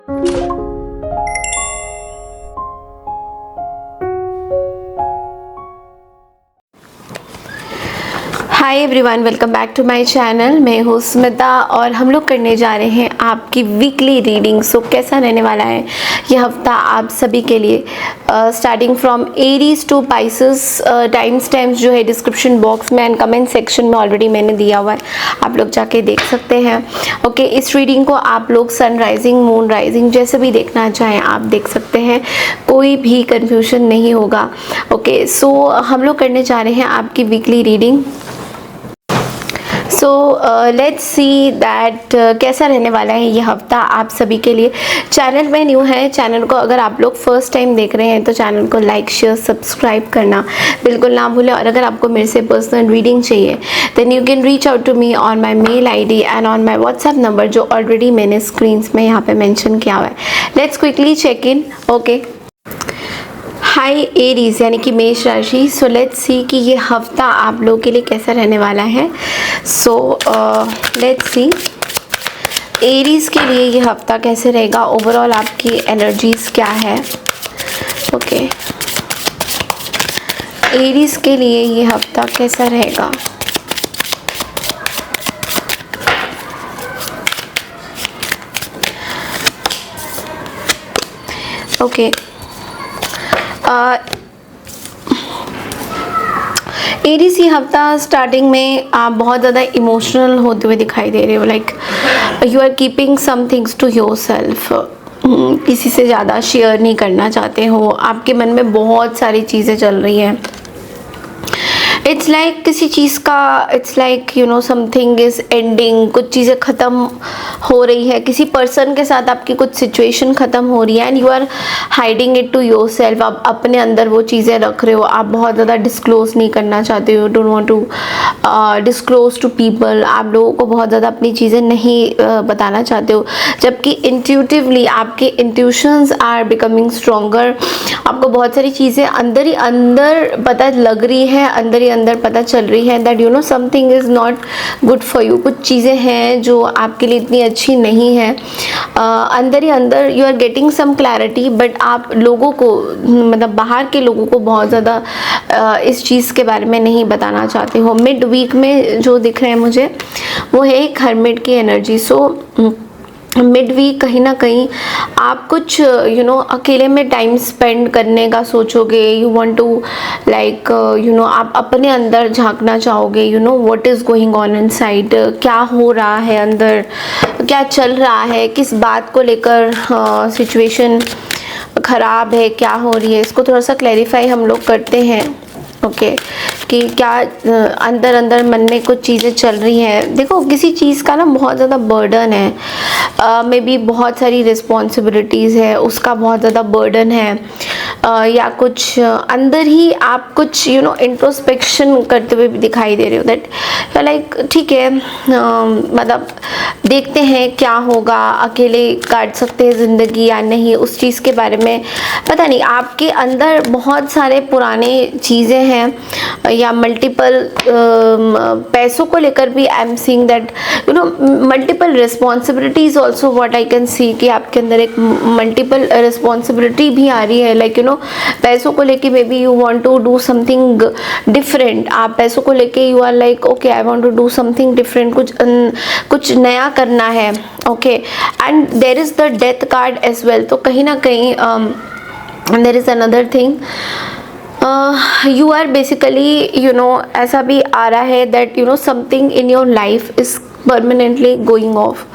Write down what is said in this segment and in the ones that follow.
Hi everyone, welcome back to my channel. मैं हूँ स्मिता और हम लोग करने जा रहे हैं आपकी वीकली रीडिंग। सो कैसा रहने वाला है ये हफ्ता आप सभी के लिए, starting from Aries to Pisces. Time stamps जो है डिस्क्रिप्शन बॉक्स में एंड कमेंट सेक्शन में ऑलरेडी मैंने दिया हुआ है, आप लोग जाके देख सकते हैं। ओके, इस रीडिंग को आप लोग सन राइजिंग, मून राइजिंग जैसे भी देखना चाहें आप देख सकते हैं, कोई भी कन्फ्यूजन नहीं होगा। ओके, सो हम लोग करने जा रहे हैं आपकी weekly reading. So let's see that कैसा रहने वाला है ये हफ्ता आप सभी के लिए। चैनल में न्यू है, चैनल को अगर आप लोग फर्स्ट टाइम देख रहे हैं तो चैनल को लाइक शेयर सब्सक्राइब करना बिल्कुल ना भूलें। और अगर आपको मेरे से पर्सनल रीडिंग चाहिए then you can reach out to me on my mail ID and on my WhatsApp number जो ऑलरेडी मैंने स्क्रीन में यहाँ पे मेंशन किया हुआ है। Let's quickly check in. Okay, hi Aries यानी कि मेष राशि। सो लेट्स सी कि ये हफ्ता आप लोगों के लिए कैसा रहने वाला है। सो लेट्स सी एरीज के लिए ये हफ्ता कैसे रहेगा, ओवरऑल आपकी एनर्जीज क्या है। ओके, एरीज के लिए ये हफ्ता कैसा रहेगा। ओके, एरीज ये हफ्ता स्टार्टिंग में आप बहुत ज़्यादा इमोशनल होते हुए दिखाई दे रहे हो, like you are keeping some things to yourself. किसी से ज़्यादा शेयर नहीं करना चाहते हो, आपके मन में बहुत सारी चीज़ें चल रही हैं। इट्स लाइक किसी चीज़ का, it's like you know something is ending, कुछ चीज़ें ख़त्म हो रही है, किसी पर्सन के साथ आपकी कुछ सिचुएशन ख़त्म हो रही है and you are hiding it to yourself. आप अपने अंदर वो चीज़ें रख रहे हो, आप बहुत ज़्यादा डिस्क्लोज नहीं करना चाहते हो, don't want to disclose to people. आप लोगों को बहुत ज़्यादा अपनी चीज़ें नहीं बताना चाहते हो, जबकि इंट्यूटिवली आपके इंट्यूशंस आर बिकमिंग स्ट्रोंगर। आपको बहुत सारी चीज़ें अंदर ही अंदर पता लग रही है, अंदर ही अंदर पता चल रही है that you know something is not good for you. कुछ चीज़ें हैं जो आपके लिए इतनी अच्छी नहीं है। अंदर ही अंदर you are getting some clarity, but आप लोगों को, मतलब बाहर के लोगों को बहुत ज़्यादा इस चीज़ के बारे में नहीं बताना चाहते हो। मिड वीक में जो दिख रहे हैं मुझे वो है एक हर्मिट की एनर्जी। सो मिड वीक कहीं ना कहीं आप कुछ यू नो अकेले में टाइम स्पेंड करने का सोचोगे। You want to like you know आप अपने अंदर झांकना चाहोगे, you know what is going on inside, क्या हो रहा है अंदर, क्या चल रहा है, किस बात को लेकर सिचुएशन ख़राब है, क्या हो रही है, इसको थोड़ा सा क्लैरिफाई हम लोग करते हैं। ओके, कि क्या अंदर अंदर मन में कुछ चीज़ें चल रही हैं। देखो किसी चीज़ का ना बहुत ज़्यादा बर्डन है, मे बी बहुत सारी रिस्पॉन्सिबिलिटीज़ है, उसका बहुत ज़्यादा बर्डन है, या कुछ अंदर ही आप कुछ यू नो इंट्रोस्पेक्शन करते हुए भी दिखाई दे रहे हो दैट लाइक ठीक है, मतलब देखते हैं क्या होगा, अकेले काट सकते हैं ज़िंदगी या नहीं, उस चीज़ के बारे में पता नहीं। आपके अंदर बहुत सारे पुराने चीज़ें हैं या मल्टीपल पैसों को लेकर भी आई am seeing that you no multiple responsibilities also what I can see कि आपके अंदर एक मल्टीपल रिस्पॉन्सिबिलिटी भी आ रही है। लाइक यू नो पैसों को लेके maybe you want to do something different. आप पैसों को लेके you are like okay I want to do something different, कुछ नया करना है। Okay, and there is the death card as well. तो कहीं ना कहीं there is another thing, you are basically you know ऐसा भी आ रहा है that you know something in your life is permanently going off.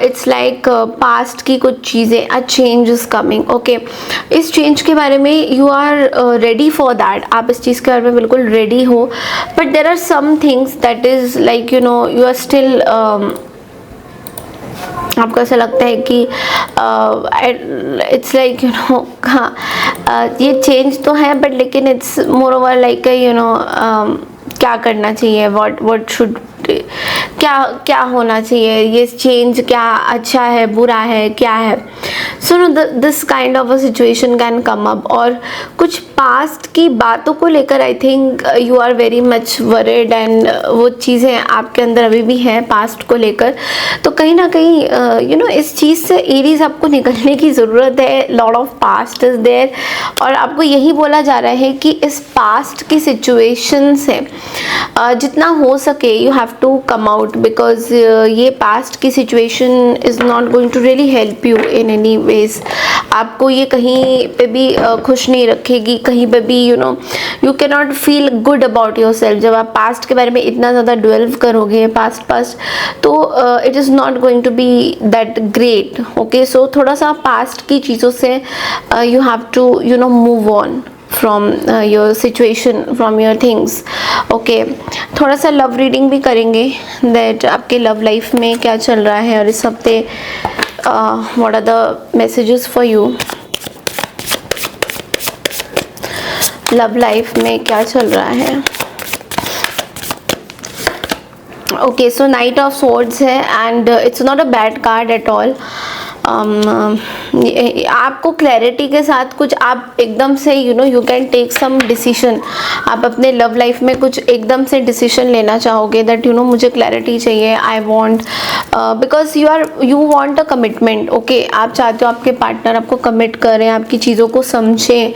It's like past की कुछ चीज़ें, a change is coming. Okay, इस चेंज के बारे में you are ready for that, आप इस चीज़ के बारे में बिल्कुल रेडी हो, but there are some things that is like you know you are still आपको ऐसा लगता है कि इट्स लाइक यू नो हाँ ये चेंज तो है बट लेकिन it's more over like you no क्या करना चाहिए, व्हाट शुड, क्या होना चाहिए, ये चेंज क्या अच्छा है बुरा है क्या है। So no this kind of a situation can come up, और कुछ पास्ट की बातों को लेकर I think you are very much worried, and वो चीज़ें आपके अंदर अभी भी हैं पास्ट को लेकर। तो कहीं ना कहीं यू नो इस चीज़ से एरीज आपको निकलने की ज़रूरत है। Lot of past is there, और आपको यही बोला जा रहा है कि इस पास्ट की सिचुएशन से जितना हो सके you have to come out, because ये पास्ट की situation is not going to really help you in any ways. आपको ये कहीं पे भी खुश नहीं रखेगी, कहीं पे भी you know you can not feel good about your self. जब आप पास्ट के बारे में इतना ज़्यादा डिवेल्व करोगे पास्ट तो it is not going to be that great. Okay, so थोड़ा सा पास्ट की चीज़ों से you have to you know move on from your situation, from your things. Okay, थोड़ा सा लव रीडिंग भी करेंगे that आपके लव लाइफ में क्या चल रहा है, और इस हफ्ते what are the messages for you, love life में क्या चल रहा है। Okay, so knight of swords है, and it's not a bad card at all. आपको क्लैरिटी के साथ कुछ आप एकदम से you know you can take some decision. आप अपने लव लाइफ में कुछ एकदम से डिसीजन लेना चाहोगे दैट यू नो मुझे क्लैरिटी चाहिए, I want, because you want a commitment. Okay, आप चाहते हो आपके पार्टनर आपको कमिट करें, आपकी चीज़ों को समझें।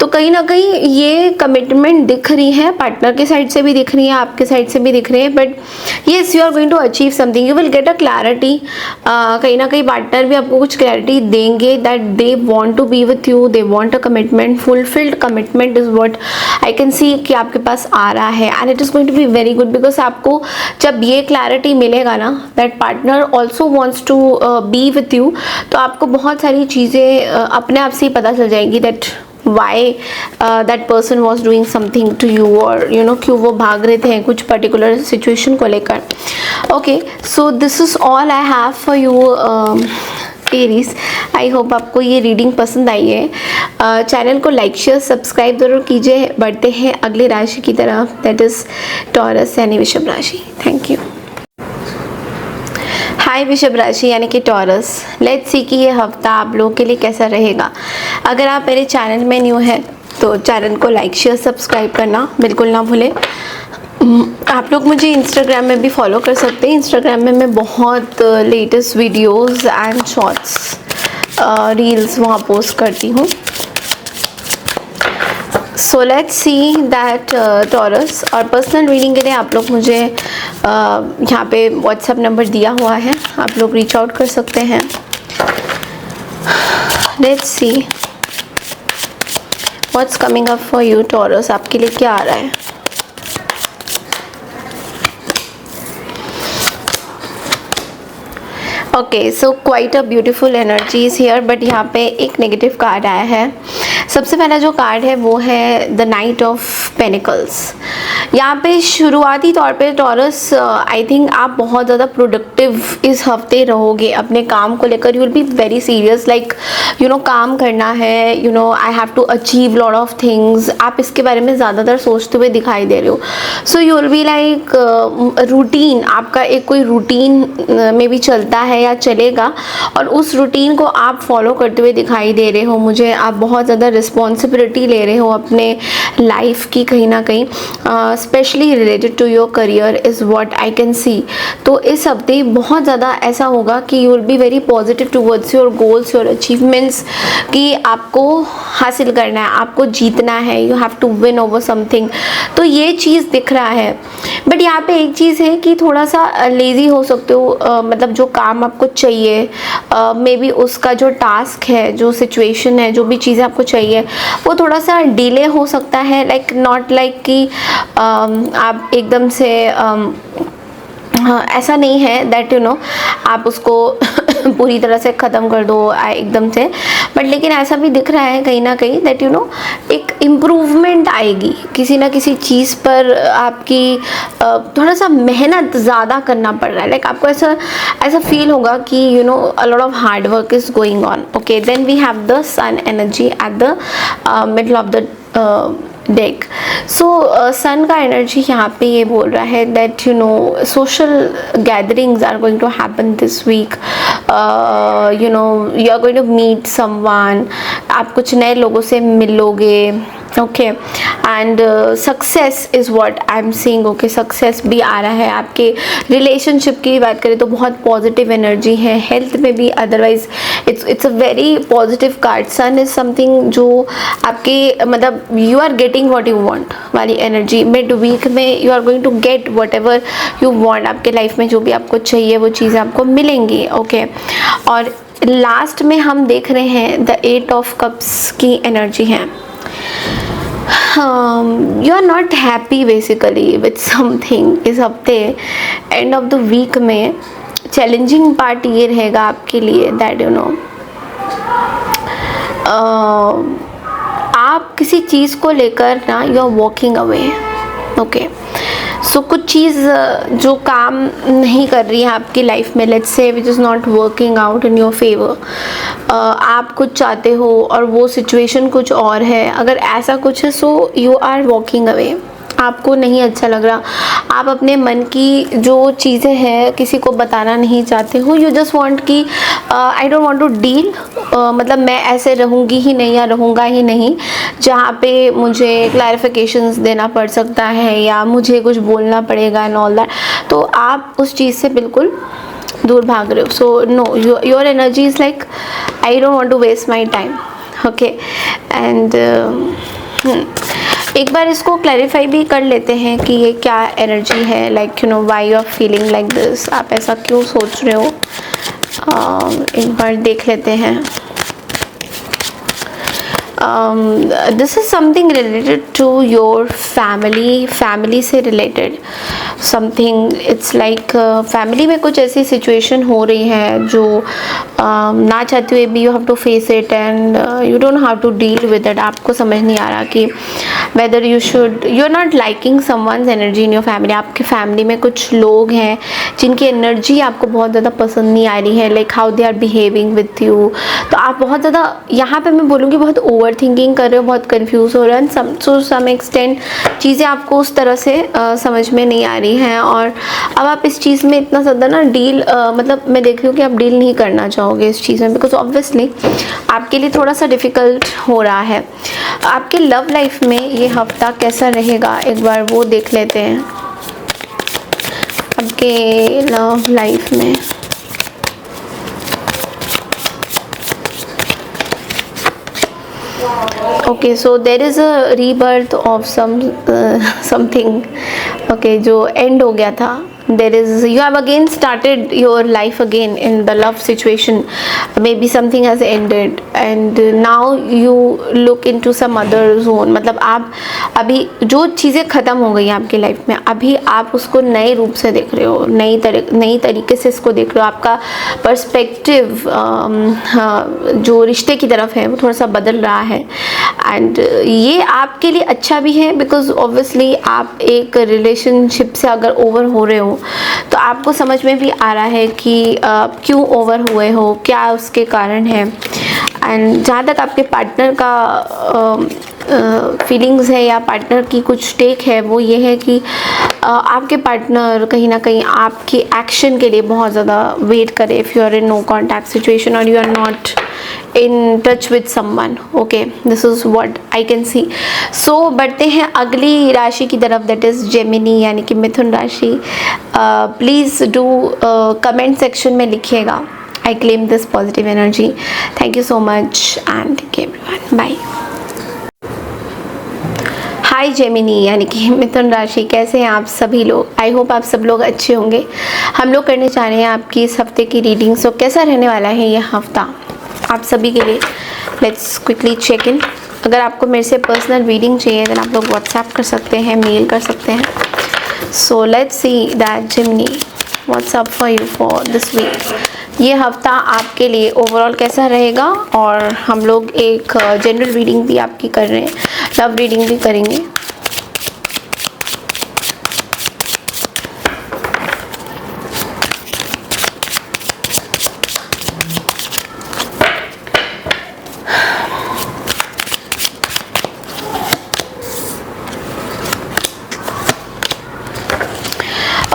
तो कहीं ना कहीं ये कमिटमेंट दिख रही है, पार्टनर के साइड से भी दिख रही है, आपके साइड से भी दिख रही है, but yes you are going to achieve something, you will get a clarity. कहीं ना कहीं पार्टनर भी आपको कुछ क्लैरिटी देंगे that they want to be with you, they want a commitment, fulfilled commitment is what I can see कि आपके पास आ रहा है, and it is going to be very good, because आपको जब ये क्लैरिटी मिलेगा ना that partner also wants to be with you, तो आपको बहुत सारी चीज़ें अपने आप से ही पता चल जाएंगी that why that person was doing something to you, और you know क्यों वो भाग रहे थे कुछ particular situation को लेकर। Okay, so this is all I have for you Aries. I hope आपको ये रीडिंग पसंद आई है। चैनल को लाइक शेयर सब्सक्राइब ज़रूर कीजिए। बढ़ते हैं अगली राशि की तरफ, दैट इज़ टॉरस यानी वृषभ राशि। Thank you. हाय वृषभ राशि यानी कि टॉरस, लेट्स सी कि ये हफ्ता आप लोगों के लिए कैसा रहेगा। अगर आप मेरे चैनल में न्यू हैं तो चैनल को लाइक शेयर सब्सक्राइब करना बिल्कुल ना भूलें। आप लोग मुझे इंस्टाग्राम में भी फॉलो कर सकते हैं। इंस्टाग्राम में मैं बहुत latest videos and shorts reels वहाँ पोस्ट करती हूँ। सो लेट्स सी दैट टॉरस, और पर्सनल रीडिंग के लिए आप लोग मुझे यहाँ पे व्हाट्सएप नंबर दिया हुआ है, आप लोग रीच आउट कर सकते हैं। Let's see what's coming up for you taurus, आपके लिए क्या आ रहा है। Okay, so quite a beautiful energy is here, but यहाँ पे एक नेगेटिव कार्ड आया है। सबसे पहला जो कार्ड है वो है द नाइट ऑफ पेनिकल्स। यहाँ पे शुरुआती तौर पे टॉरस आई थिंक आप बहुत ज़्यादा प्रोडक्टिव इस हफ्ते रहोगे अपने काम को लेकर। You will be very serious, like you know काम करना है, you know I have to achieve lot of things. आप इसके बारे में ज़्यादातर सोचते हुए दिखाई दे रहे हो। So you will be like routine, आपका एक कोई रूटीन में भी चलता है या चलेगा, और उस रूटीन को आप फॉलो करते हुए दिखाई दे रहे हो मुझे। आप बहुत ज़्यादा रिस्पॉन्सिबिलिटी ले रहे हो अपने लाइफ की, कहीं ना कहीं specially related to your career is what I can see. तो इस हफ्ते बहुत ज़्यादा ऐसा होगा कि you will be very positive towards your goals, your achievements, कि आपको हासिल करना है, आपको जीतना है, you have to win over something. तो ये चीज़ दिख रहा है। बट यहाँ पे एक चीज़ है कि थोड़ा सा लेज़ी हो सकते हो, मतलब जो काम आपको चाहिए मे बी उसका जो टास्क है, जो सिचुएशन है, जो भी चीज़ें आपको चाहिए वो थोड़ा सा डिले हो सकता है। लाइक नॉट लाइक कि आप एकदम से ऐसा नहीं है दैट यू नो आप उसको पूरी तरह से ख़त्म कर दो एकदम से, बट लेकिन ऐसा भी दिख रहा है कहीं ना कहीं दैट यू नो एक इम्प्रूवमेंट आएगी किसी ना किसी चीज़ पर। आपकी थोड़ा सा मेहनत ज़्यादा करना पड़ रहा है, लाइक आपको ऐसा फील होगा कि you know a lot of hard work is going on. Okay, then we have the sun energy at the middle of the deck. So sun का एनर्जी यहाँ पे ये बोल रहा है that you know social gatherings are going to happen this week, you know you are going to meet someone, आप कुछ नए लोगों से मिलोगे, okay. And success is what I am seeing, okay. Success भी आ रहा है। आपके रिलेशनशिप की बात करें तो बहुत पॉजिटिव एनर्जी है, हेल्थ में भी otherwise it's a very positive card. Sun is something जो आपके मतलब you are getting what you want वाली एनर्जी। मिड वीक में you are going to get whatever you want, आपके लाइफ में जो भी आपको चाहिए वो चीज़ें आपको मिलेंगी, ओके। और लास्ट में हम देख रहे हैं द 8 ऑफ कप्स की एनर्जी है। You are not happy basically with something इस हफ्ते। एंड ऑफ द वीक में चैलेंजिंग पार्ट ये रहेगा आपके लिए दैट यू नो आप किसी चीज़ को लेकर ना you are walking away, okay. So कुछ चीज़ जो काम नहीं कर रही है आपकी लाइफ में, let's say which is not working out in your favour, आप कुछ चाहते हो और वो सिचुएशन कुछ और है, अगर ऐसा कुछ है so you are walking away, आपको नहीं अच्छा लग रहा, आप अपने मन की जो चीज़ें हैं किसी को बताना नहीं चाहते हो, यू जस्ट वांट कि I don't want to deal, मतलब मैं ऐसे रहूँगी ही नहीं या रहूँगा ही नहीं जहाँ पे मुझे क्लैरिफिकेशंस देना पड़ सकता है या मुझे कुछ बोलना पड़ेगा एंड ऑल दैट। तो आप उस चीज़ से बिल्कुल दूर भाग रहे हो। So no, your energy is like I don't want to waste my time, okay. And एक बार इसको क्लैरिफाई भी कर लेते हैं कि ये क्या एनर्जी है, like you know why you are feeling like this, आप ऐसा क्यों सोच रहे हो। एक बार देख लेते हैं। This is something related to your family से related something. It's like family में कुछ ऐसी सिचुएशन हो रही है जो ना चाहते हुए भी you have to face it and you don't have to deal with it. आपको समझ नहीं आ रहा कि whether you are not liking someone's energy in your family. आपके फैमिली में कुछ लोग हैं जिनकी एनर्जी आपको बहुत ज़्यादा पसंद नहीं आ रही है, like how they are behaving with you. तो आप बहुत ज़्यादा यहाँ पे मैं बोलूँगी बहुत ओवर थिंकिंग कर रहे हो, बहुत कंफ्यूज हो रहे हैं, टू सम एक्सटेंट चीज़ें आपको उस तरह से समझ में नहीं आ रही हैं। और अब आप इस चीज़ में इतना ज़्यादा ना डील मतलब मैं देख रही हूँ कि आप डील नहीं करना चाहोगे इस चीज़ में, बिकॉज ऑब्वियसली आपके लिए थोड़ा सा डिफ़िकल्ट हो रहा है। आपके लव लाइफ में ये हफ्ता कैसा रहेगा एक बार वो देख लेते हैं। आपके लव लाइफ में okay, so there is a rebirth of something, okay, जो end हो गया था। there is, you have again started your life again in the love situation, maybe something has ended and now you look into some other zone। मतलब आप अभी जो चीज़ें ख़त्म हो गई हैं आपकी लाइफ में, अभी आप उसको नए रूप से देख रहे हो, नई तरीके से इसको देख रहे हो। आपका पर्सपेक्टिव जो रिश्ते की तरफ है वो थोड़ा सा बदल रहा है एंड ये आपके लिए अच्छा भी है, बिकॉज ऑब्वियसली आप एक रिलेशनशिप से अगर ओवर हो रहे हो तो आपको समझ में भी आ रहा है कि क्यों ओवर हुए हो, क्या उसके कारण है। एंड जहाँ तक आपके पार्टनर का फीलिंग्स है या पार्टनर की कुछ टेक है वो ये है कि आपके पार्टनर कहीं ना कहीं आपकी एक्शन के लिए बहुत ज़्यादा वेट करे if you are in no contact situation और you are not in touch with someone, okay, this is what I can see। so बढ़ते हैं अगली राशि की तरफ, that is जेमिनी यानी कि मिथुन राशि। प्लीज़ डू कमेंट सेक्शन में लिखिएगा I claim this positive energy। thank you so much and take care everyone, bye। Hi Gemini यानी कि मिथुन राशि, कैसे हैं आप सभी लोग। आई होप आप सब लोग अच्छे होंगे। हम लोग करने जा रहे हैं आपकी इस हफ्ते की रीडिंग। सो कैसा रहने वाला है ये हफ्ता आप सभी के लिए, लेट्स क्विकली चेक इन। अगर आपको मेरे से पर्सनल रीडिंग चाहिए देन आप लोग व्हाट्सएप कर सकते हैं, मेल कर सकते हैं। So let's see that Gemini what's up for you for this week. ये हफ्ता आपके लिए ओवरऑल कैसा रहेगा, और हम लोग एक जनरल रीडिंग भी आपकी कर रहे हैं, लव रीडिंग भी करेंगे।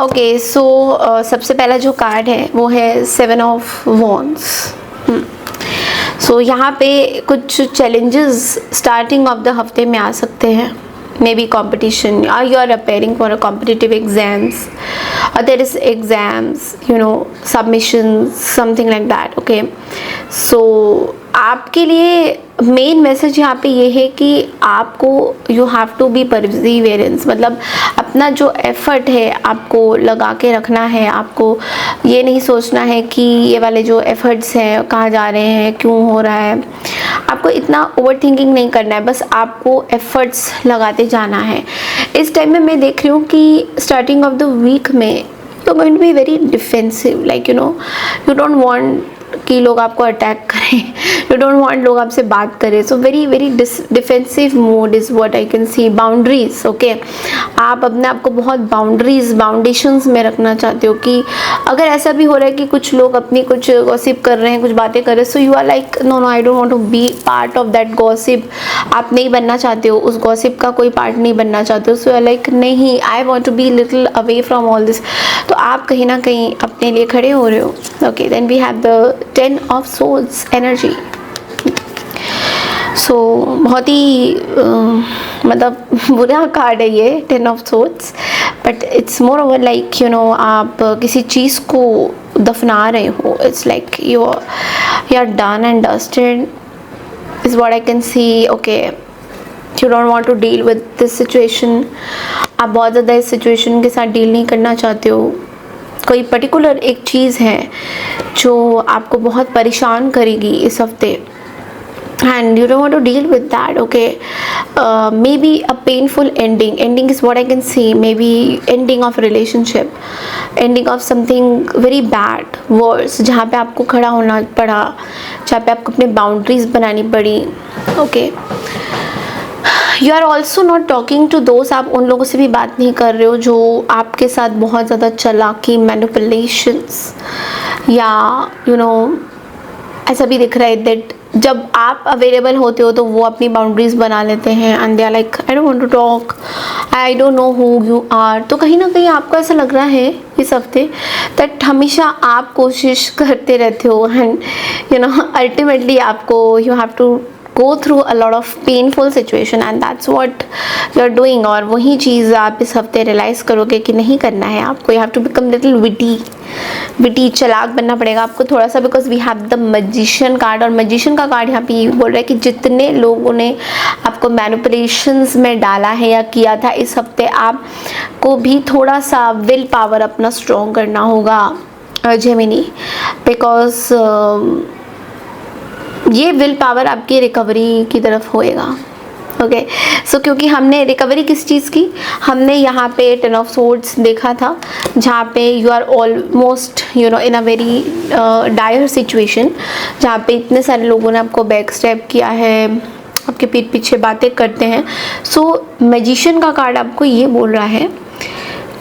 ओके सो सबसे पहला जो कार्ड है वो है 7 ऑफ वॉन्ड्स। सो यहाँ पे कुछ चैलेंजेस स्टार्टिंग ऑफ द हफ्ते में आ सकते हैं। May be competition, or you are preparing for a competitive exams, or there is exams, submissions, something like that. Okay, so आपके लिए मेन मैसेज यहाँ पे ये है कि आपको you have to be perseverance, मतलब अपना जो एफर्ट है आपको लगा के रखना है। आपको ये नहीं सोचना है कि ये वाले जो एफर्ट्स हैं कहाँ जा रहे हैं, क्यों हो रहा है। आपको इतना ओवर थिंकिंग नहीं करना है, बस आपको एफर्ट्स लगाते जाना है। इस टाइम में मैं देख रही हूँ कि स्टार्टिंग ऑफ द वीक में तो going to be very defensive, like you don't want कि लोग आपको अटैक करें, यू डोंट वांट लोग आपसे बात करें। So very very defensive mode is what I can C. Boundaries, okay, आप अपने आप को बहुत बाउंडेशंस में रखना चाहते हो कि अगर ऐसा भी हो रहा है कि कुछ लोग अपनी कुछ गॉसिप कर रहे हैं, कुछ बातें कर रहे हैं, so you are like no I don't want to be part of that gossip. आप नहीं बनना चाहते हो, उस गॉसिप का कोई पार्ट नहीं बनना चाहते हो। सो यू आर लाइक नहीं, I want to be little away from all this. तो आप कहीं ना कहीं अपने लिए खड़े हो रहे हो। Okay, then we have the 10 of swords energy. So बहुत ही मतलब बुरा कार्ड है ये 10 of swords, but it's more over like आप किसी चीज़ को दफना रहे हो। It's like you are done and dusted is what I can see. Okay, you don't want to deal with this situation. आप बहुत ज़्यादा इस सिचुएशन के साथ डील नहीं करना चाहते हो। कोई पर्टिकुलर एक चीज़ है जो आपको बहुत परेशान करेगी इस हफ्ते, and you don't want to deal with that. Okay, maybe a painful ending is what I can see. Maybe ending of relationship, ending of something very bad, worse, जहाँ पे आपको खड़ा होना पड़ा, जहाँ पे आपको अपने बाउंड्रीज बनानी पड़ी। Okay, you are also not talking to दोस्त, आप उन लोगों से भी बात नहीं कर रहे हो जो आपके साथ बहुत ज़्यादा चालाकी, मैनिपुलेशंस, या ऐसा भी दिख रहा है दैट जब आप अवेलेबल होते हो तो वो अपनी बाउंड्रीज बना लेते हैं and they are like I don't want to talk, I don't know who you are. तो कहीं ना कहीं आपको ऐसा लग रहा है इस हफ्ते दैट हमेशा आप कोशिश करते रहते हो एंड अल्टीमेटली आपको you have to go through a lot of painful situation and that's what you are doing। और वही चीज़ आप इस हफ्ते रियलाइज़ करोगे कि नहीं करना है आपको। you have to become little witty, चालाक बनना पड़ेगा आपको थोड़ा सा, because we have the magician card. और magician का कार्ड यहाँ पे ये बोल रहा है कि जितने लोगों ने आपको मैनिपुलेशंस में डाला है या किया था, इस हफ्ते आपको भी थोड़ा सा विल पावर अपना स्ट्रॉन्ग करना होगा जेमिनी, बिकॉज ये विल पावर आपकी रिकवरी की तरफ होएगा। ओके, सो क्योंकि हमने रिकवरी किस चीज़ की, हमने यहाँ पे 10 ऑफ सोर्ड्स देखा था जहाँ पे you are almost in a very dire situation, जहाँ पे इतने सारे लोगों ने आपको बैक स्टेप किया है, आपके पीठ पीछे बातें करते हैं। सो मैजिशियन का कार्ड आपको ये बोल रहा है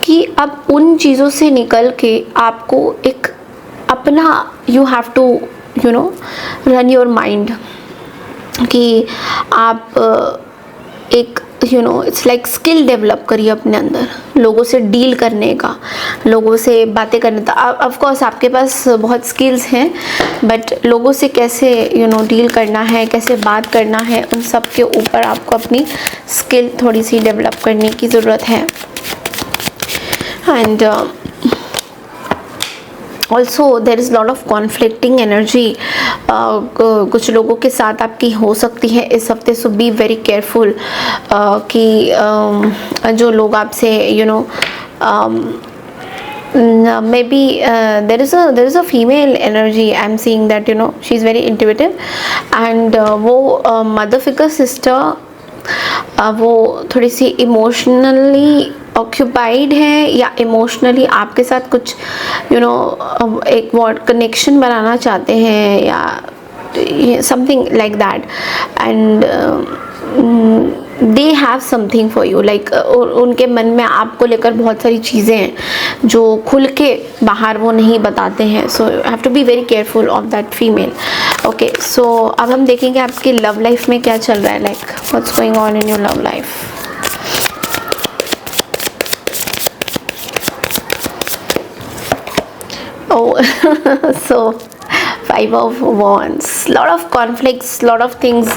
कि अब उन चीज़ों से निकल के आपको एक अपना you have to run your mind, कि आप एक इट्स लाइक स्किल डेवलप करिए अपने अंदर, लोगों से डील करने का, लोगों से बातें करने का। ऑफ कोर्स आपके पास बहुत स्किल्स हैं, बट लोगों से कैसे डील करना है, कैसे बात करना है, उन सब के ऊपर आपको अपनी स्किल थोड़ी सी डेवलप करने की ज़रूरत है। And also there is lot of conflicting energy कुछ लोगों के साथ आपकी हो सकती है इस हफ्ते। सो बी वेरी केयरफुल कि जो लोग आपसे maybe there is a female energy I'm seeing that she's very intuitive and वो mother figure sister वो थोड़ी सी इमोशनली ऑक्यूपाइड है या इमोशनली आपके साथ कुछ एक वर्ड कनेक्शन बनाना चाहते हैं या something like that, and they have something for you, like उनके मन में आपको लेकर बहुत सारी चीज़ें हैं जो खुल के बाहर वो नहीं बताते हैं। So you have to be very careful of that female. Okay, so अब हम देखेंगे आपकी लव लाइफ में क्या चल रहा है, like what's going on in your love life. so 5 of wands, lot of conflicts, lot of things,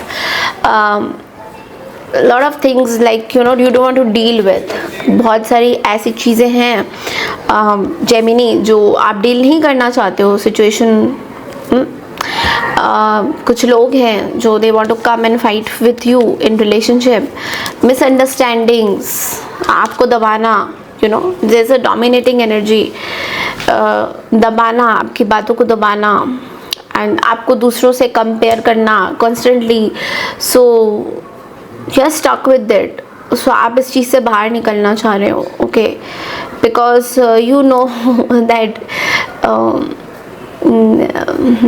lot of things like you don't want to deal with. बहुत सारी ऐसी चीज़ें हैं जेमिनी जो आप डील नहीं करना चाहते हो सिचुएशन। कुछ लोग हैं जो they want to come and fight with you in relationship. Misunderstandings, आपको दबाना, there is a dominating energy, दबाना, आपकी बातों को दबाना एंड आपको दूसरों से कंपेयर करना constantly. So you are stuck with that. So आप इस चीज़ से बाहर निकलना चाह रहे हो, okay, because you know that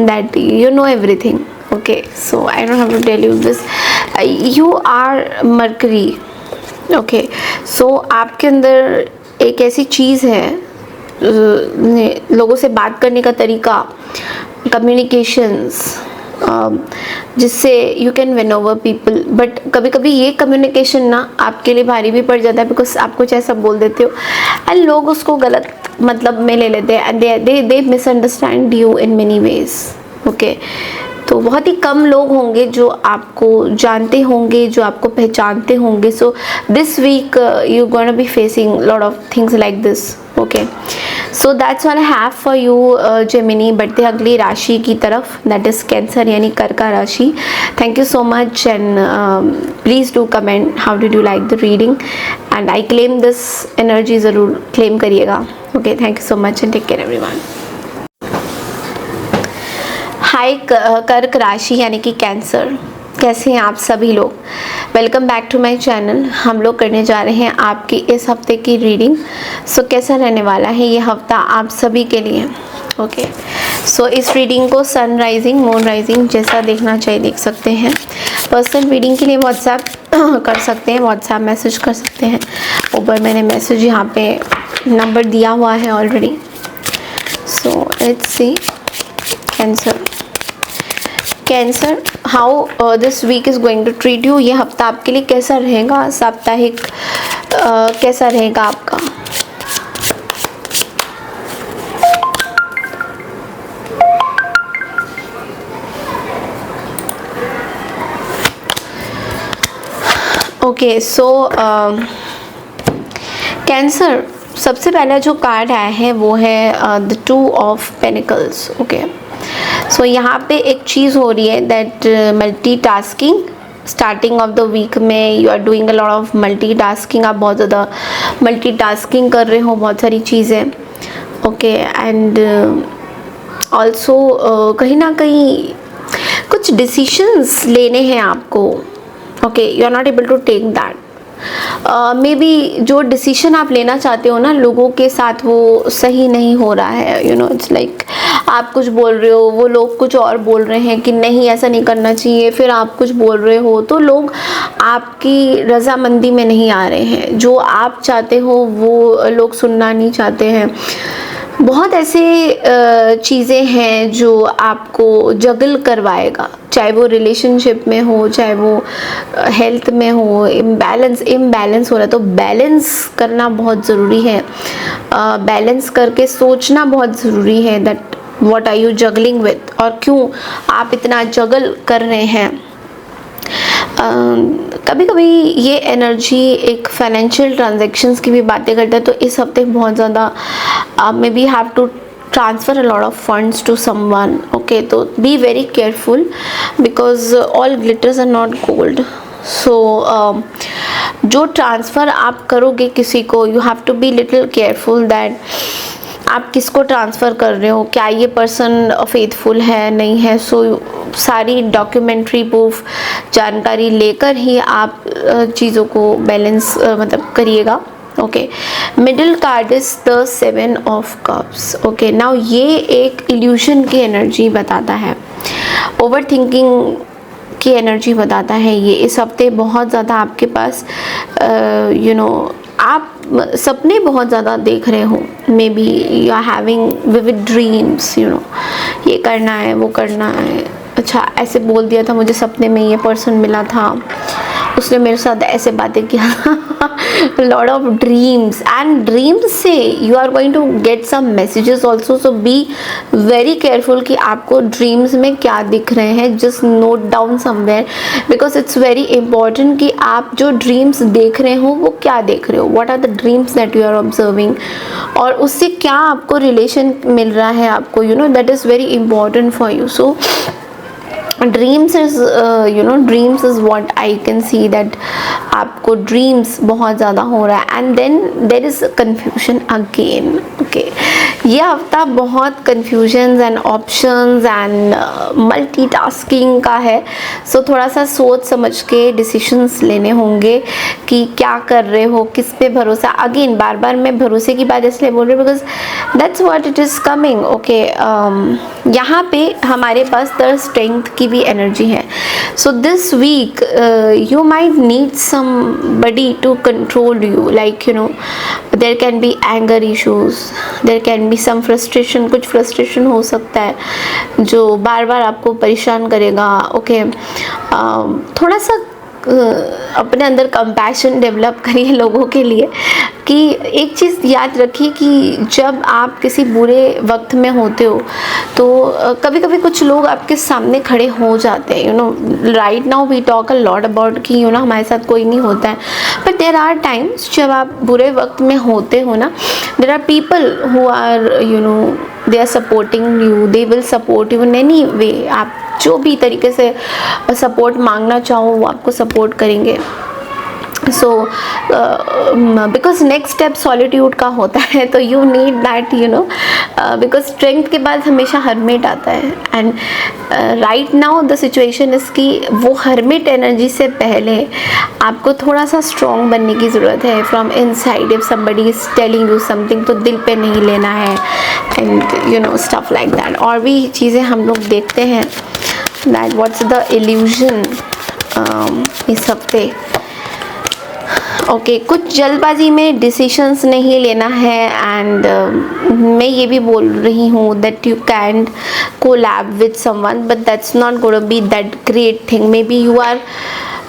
that you know everything, okay, so I don't have to tell you this. You are Mercury, okay, so आपके अंदर एक ऐसी चीज़ है, लोगों से बात करने का तरीका, कम्युनिकेशंस, जिससे you can win over people. But कभी कभी ये कम्युनिकेशन ना आपके लिए भारी भी पड़ जाता है, बिकॉज आप कुछ ऐसा बोल देते हो एंड लोग उसको गलत मतलब में ले लेते हैं and they misunderstand you in many ways, okay. तो बहुत ही कम लोग होंगे जो आपको जानते होंगे, जो आपको पहचानते होंगे। So this week you gonna be facing lot of things like this, okay. So that's what I have for you Gemini. बढ़ते अगली राशि की तरफ, दैट इज़ कैंसर यानी कर्क राशि। Thank you so much and please do comment how did you like the reading and I claim this energy, ज़रूर claim करिएगा, okay. Thank you so much and take care everyone. Hi कर्क राशि यानी कि cancer, कैसे हैं आप सभी लोग? Welcome back to my channel. हम लोग करने जा रहे हैं आपकी इस हफ्ते की रीडिंग। सो कैसा रहने वाला है ये हफ्ता आप सभी के लिए, ओके। सो इस रीडिंग को सन राइजिंग, मून राइजिंग जैसा देखना चाहिए देख सकते हैं। पर्सनल रीडिंग के लिए व्हाट्सएप कर सकते हैं, व्हाट्सएप मैसेज कर सकते हैं। ऊपर मैंने मैसेज यहाँ पे नंबर दिया हुआ है already. So let's see Cancer how this week is going to treat you. ये हफ्ता आपके लिए कैसा रहेगा, साप्ताहिक कैसा रहेगा आपका? ओके, सो कैंसर, सबसे पहला जो कार्ड आया है वो है the 2 of pentacles, okay. So यहाँ पे एक चीज़ हो रही है that multitasking, starting off the week में you are doing a lot of multitasking. आप बहुत ज़्यादा मल्टीटास्किंग कर रहे हो, बहुत सारी चीज़ें, ओके। एंड ऑल्सो कहीं ना कहीं कुछ डिसीशंस लेने हैं आपको, okay. You are not able to take that. Maybe जो डिसीजन आप लेना चाहते हो ना, लोगों के साथ वो सही नहीं हो रहा है, इट्स लाइक आप कुछ बोल रहे हो, वो लोग कुछ और बोल रहे हैं कि नहीं ऐसा नहीं करना चाहिए, फिर आप कुछ बोल रहे हो तो लोग आपकी रजामंदी में नहीं आ रहे हैं। जो आप चाहते हो वो लोग सुनना नहीं चाहते हैं। बहुत ऐसे चीज़ें हैं जो आपको जगल करवाएगा, चाहे वो रिलेशनशिप में हो, चाहे वो हेल्थ में हो। इम्बैलेंस हो रहा है, तो बैलेंस करना बहुत ज़रूरी है। बैलेंस करके सोचना बहुत ज़रूरी है that what are you juggling with, और क्यों आप इतना जगल कर रहे हैं। कभी कभी ये एनर्जी एक फाइनेंशियल ट्रांजैक्शंस की भी बातें करता है। तो इस हफ्ते बहुत ज़्यादा maybe have to transfer a lot of funds to someone, okay. तो be very careful because all glitters are not gold. So जो ट्रांसफ़र आप करोगे किसी को, you have to be little careful that आप किसको ट्रांसफ़र कर रहे हो, क्या ये पर्सन फेथफुल है नहीं है। सो सारी डॉक्यूमेंट्री प्रूफ जानकारी लेकर ही आप चीज़ों को बैलेंस मतलब करिएगा, okay. Middle card is the 7 of cups, okay. Now ये एक इल्यूशन की एनर्जी बताता है, ओवर थिंकिंग की एनर्जी बताता है। ये इस हफ्ते बहुत ज़्यादा आपके पास आप सपने बहुत ज़्यादा देख रहे हो। Maybe you are having vivid dreams, ये करना है, वो करना है। अच्छा, ऐसे बोल दिया था, मुझे सपने में ये पर्सन मिला था, उसने मेरे साथ ऐसे बातें किया lot of dreams, and dreams से you are going to get some messages also, so be very careful कि आपको dreams में क्या दिख रहे हैं. just note down somewhere because it's very important कि आप जो dreams देख रहे हो वो क्या देख रहे हो, what are the dreams that you are observing, और उससे क्या आपको relation मिल रहा है आपको, you know, that is very important for you. So dreams is dreams is what I can see that आपको ड्रीम्स बहुत ज़्यादा हो रहा है. And then there is confusion again. Okay, ये हफ्ता बहुत confusions and options and multitasking का है. सो थोड़ा सा सोच समझ के डिसीजंस लेने होंगे कि क्या कर रहे हो, किस पे भरोसा. अगेन बार बार मैं भरोसे की बात इसलिए बोल रही हूँ because that's what it is coming. Okay, यहाँ पे हमारे पास द स्ट्रेंथ की भी एनर्जी है. So this week you might need somebody to control you, like you know there can be anger issues, there can be some frustration. कुछ frustration हो सकता है जो बार बार आपको परेशान करेगा. ओके, थोड़ा सा अपने अंदर कंपैशन डेवलप करिए लोगों के लिए कि एक चीज़ याद रखिए कि जब आप किसी बुरे वक्त में होते हो तो कभी कभी कुछ लोग आपके सामने खड़े हो जाते हैं. You know, right now we talk a lot about कि यू नो हमारे साथ कोई नहीं होता है, बट देर आर टाइम्स जब आप बुरे वक्त में होते हो ना, there are people who are you know they are supporting you, they will support you in any way. आप जो भी तरीके से सपोर्ट मांगना चाहो वो आपको सपोर्ट करेंगे. So because next step solitude का होता है, तो you need that you no, because strength के बाद हमेशा हर्मिट आता है. And right now the situation is कि वो हर्मिट एनर्जी से पहले आपको थोड़ा सा स्ट्रॉन्ग बनने की ज़रूरत है from inside. If somebody is telling you something तो दिल पे नहीं लेना है, and you know stuff like that. और भी चीज़ें हम लोग देखते हैं दैट व्हाट्स द इल्यूजन इस हफ्ते. ओके, कुछ जल्दबाजी में डिसीशंस नहीं लेना है. एंड मैं ये भी बोल रही हूँ that you can collab with someone, but that's not gonna be that great thing. Maybe you are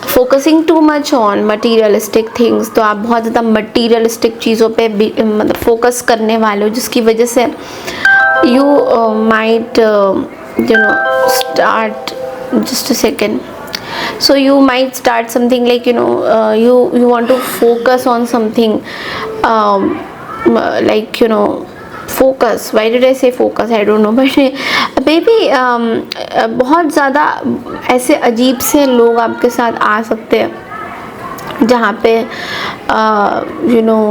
focusing too much on materialistic things, तो आप बहुत ज़्यादा मटीरियलिस्टिक चीज़ों पे मतलब फोकस करने वाले हो, जिसकी वजह से you might you know start just a second. So you might start something like you know you want to focus on something like you know focus. Why did I say focus? I don't know, but maybe बहुत ज़्यादा ऐसे अजीब से लोग आपके साथ आ सकते हैं जहाँ पे you know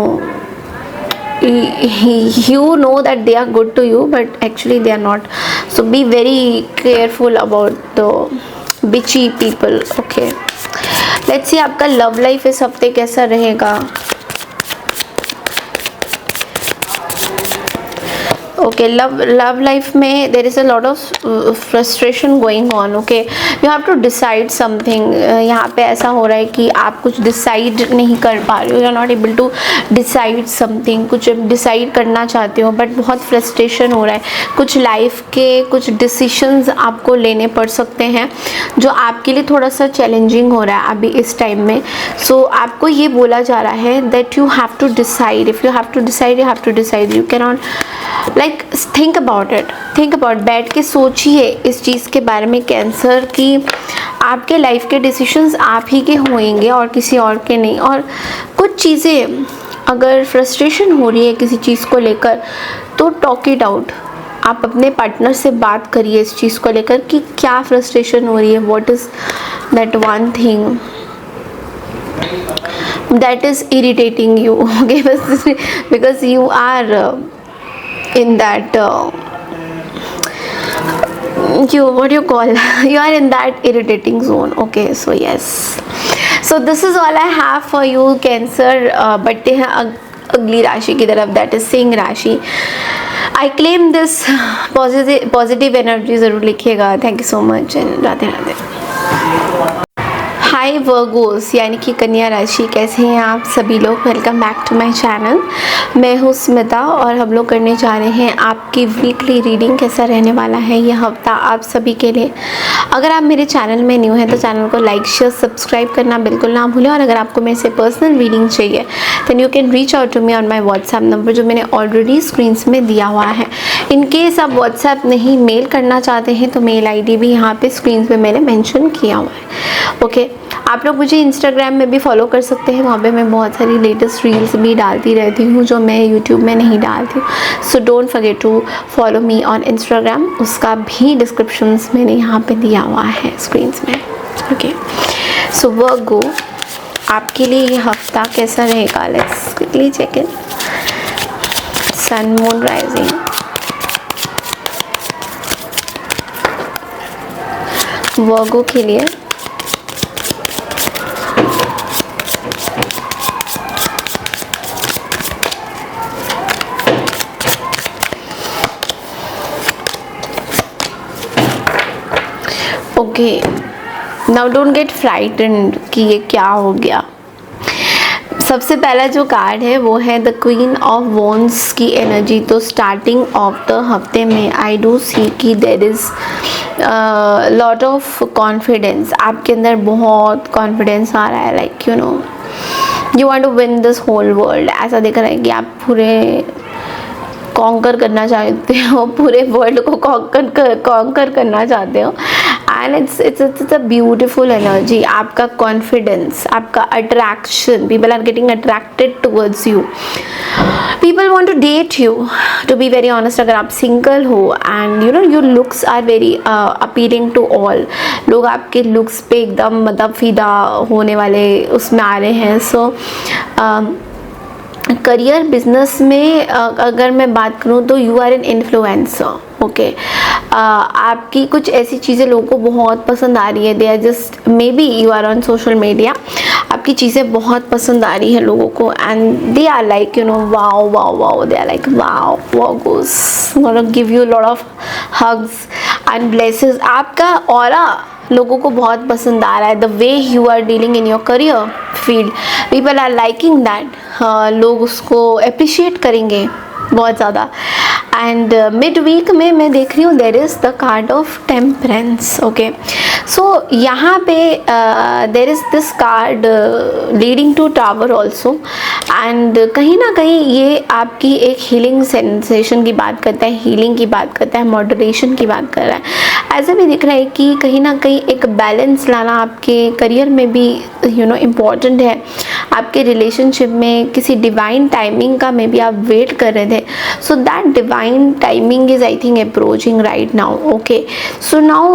you know that they are good to you but actually they are not. So be very careful about the bitchy people. Okay, let's see आपका love life इस हफ्ते कैसा रहेगा. Okay, love life में there is a lot of frustration going on. Okay, you have to decide something. यहाँ पे ऐसा हो रहा है कि आप कुछ decide नहीं कर पा रहे हो, you are not able to decide something. कुछ decide करना चाहते हो but बहुत frustration हो रहा है. कुछ life के कुछ decisions आपको लेने पड़ सकते हैं जो आपके लिए थोड़ा सा challenging हो रहा है अभी इस टाइम में. So आपको ये बोला जा रहा है that you have to decide. If you have to decide, you have to decide. You cannot like think about it. think about, बैठ के सोचिए इस चीज़ के बारे में कैंसर की. आपके लाइफ के डिसीजंस आप ही के होंगे और किसी और के नहीं. और कुछ चीज़ें अगर फ्रस्ट्रेशन हो रही है किसी चीज़ को लेकर तो टॉक इट आउट. आप अपने पार्टनर से बात करिए इस चीज़ को लेकर कि क्या फ्रस्ट्रेशन हो रही है, what is that one thing that is irritating you. Okay, because you are in that what do you call you are in that irritating zone. Okay, so yes, so this is all I have for you Cancer. बढ़ते हैं अगली राशि की तरफ, that is Singh राशि. I claim this positive energy. ज़रूर लिखिएगा. Thank you so much and Radhe Radhe. Hi Virgos यानी कि कन्या राशि, कैसे हैं आप सभी लोग। Welcome back to my channel. मैं हूँ स्मिता और हम लोग करने जा रहे हैं आपकी वीकली रीडिंग। कैसा रहने वाला है ये हफ्ता आप सभी के लिए। अगर आप मेरे चैनल में न्यू हैं तो चैनल को लाइक शेयर सब्सक्राइब करना बिल्कुल ना भूलें। और अगर आपको मेरे से पर्सनल रीडिंग चाहिए then you can reach out to me on my WhatsApp number, जो मैंने ऑलरेडी स्क्रीन्स में दिया हुआ है। इन केस आप व्हाट्सएप नहीं मेल करना चाहते हैं तो मेल ID भी यहाँ पे स्क्रीन पे मैंने मेंशन किया हुआ है। ओके, आप लोग मुझे इंस्टाग्राम में भी फॉलो कर सकते हैं। वहाँ पे मैं बहुत सारी लेटेस्ट रील्स भी डालती रहती हूँ जो मैं यूट्यूब में नहीं डालती हूँ। So don't forget to follow me on Instagram. उसका भी डिस्क्रिप्शन मैंने यहाँ पे दिया हुआ है स्क्रीन्स में। ओके, सो वर्गो आपके लिए ये हफ्ता कैसा रहेगा, let's quickly check in. Sun, moon, rising. Virgo के लिए okay, now don't get frightened कि ये क्या हो गया। सबसे पहला जो कार्ड है वो है द क्वीन ऑफ वॉन्ड्स की एनर्जी। तो स्टार्टिंग ऑफ द हफ्ते में आई डू सी कि there is lot of confidence. आपके अंदर बहुत कॉन्फिडेंस आ रहा है, like you know you want to win this whole world. ऐसा दिख रहा है कि आप पूरे कॉन्कर करना चाहते हो, पूरे वर्ल्ड को कॉन्कर करना चाहते हो। And it's a beautiful energy. आपका कॉन्फिडेंस, आपका attraction, people are getting attracted towards you, people want to date you. To be very honest, अगर आप सिंगल हो and you know your looks are very appealing to all, लोग आपके looks पे एकदम मतलब फिदा होने वाले उसमें आ रहे हैं। सो करियर बिजनेस में अगर मैं बात करूँ तो you are an influencer. Okay, आपकी कुछ ऐसी चीज़ें लोगों को बहुत पसंद आ रही है। They are just maybe you are on social media, आपकी चीज़ें बहुत पसंद आ रही है लोगों को and they are like you know wow wow wow, they are like wow Virgos, gonna give you lot of hugs and blesses. आपका ऑरा लोगों को बहुत पसंद आ रहा है। The way you are dealing in your career field, people are liking that. लोग उसको अप्रिशिएट करेंगे बहुत ज़्यादा। एंड मिड वीक में मैं देख रही हूँ there is the card of temperance. Okay, so यहाँ पे there is this card leading to tower also. And कहीं ना कहीं ये आपकी एक हीलिंग सेंसेशन की बात करता है, हीलिंग की बात करता है, मॉडरेशन की बात कर रहा है। ऐसा भी दिख रहा है कि कहीं ना कहीं एक बैलेंस लाना आपके करियर में भी यू नो इम्पॉर्टेंट है। आपके रिलेशनशिप में किसी डिवाइन टाइमिंग का मे बी आप वेट कर रहे थे। So that divine timing is I think approaching right now. Okay, so now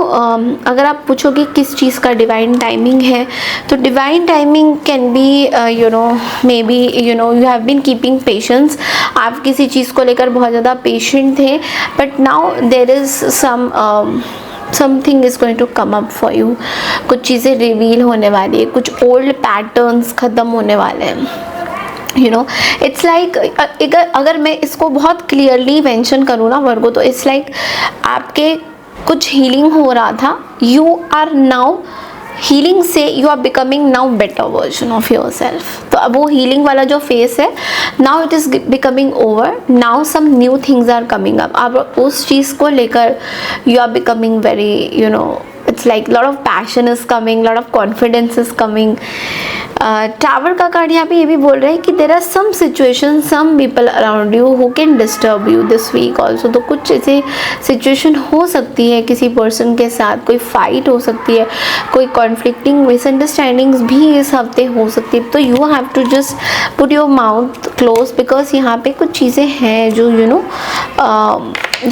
अगर आप पूछोगे किस चीज़ का डिवाइन टाइमिंग है, तो divine timing can be you know maybe you know you have been keeping patience. आप किसी चीज़ को लेकर बहुत ज़्यादा पेशेंट थे, but now there is something is going to come up for you. कुछ चीज़ें रिवील होने वाली है, कुछ ओल्ड पैटर्न्स ख़त्म होने वाले हैं। यू नो इट्स लाइक अगर मैं इसको बहुत क्लियरली मेंशन करूँ ना वर्गो, तो इट्स लाइक आपके कुछ हीलिंग हो रहा था, यू आर नाउ हीलिंग से you are becoming now better version of yourself. तो अब वो हीलिंग वाला जो फेस है now it is becoming over, now some new things are coming up. अब उस चीज़ को लेकर you are becoming very you know it's like lot of passion is coming, lot of confidence is coming. Tower का card यहाँ पे ये भी बोल रहा है कि there are some situation, some people around you who can disturb you this week also. तो कुछ ऐसी सिचुएशन हो सकती है किसी पर्सन के साथ, कोई फाइट हो सकती है, कोई कॉन्फ्लिक्टिंग मिसअंडरस्टैंडिंग्स भी इस हफ्ते हो सकती है। तो you have to just put your mouth close, because यहाँ पे कुछ चीज़ें हैं जो यू नो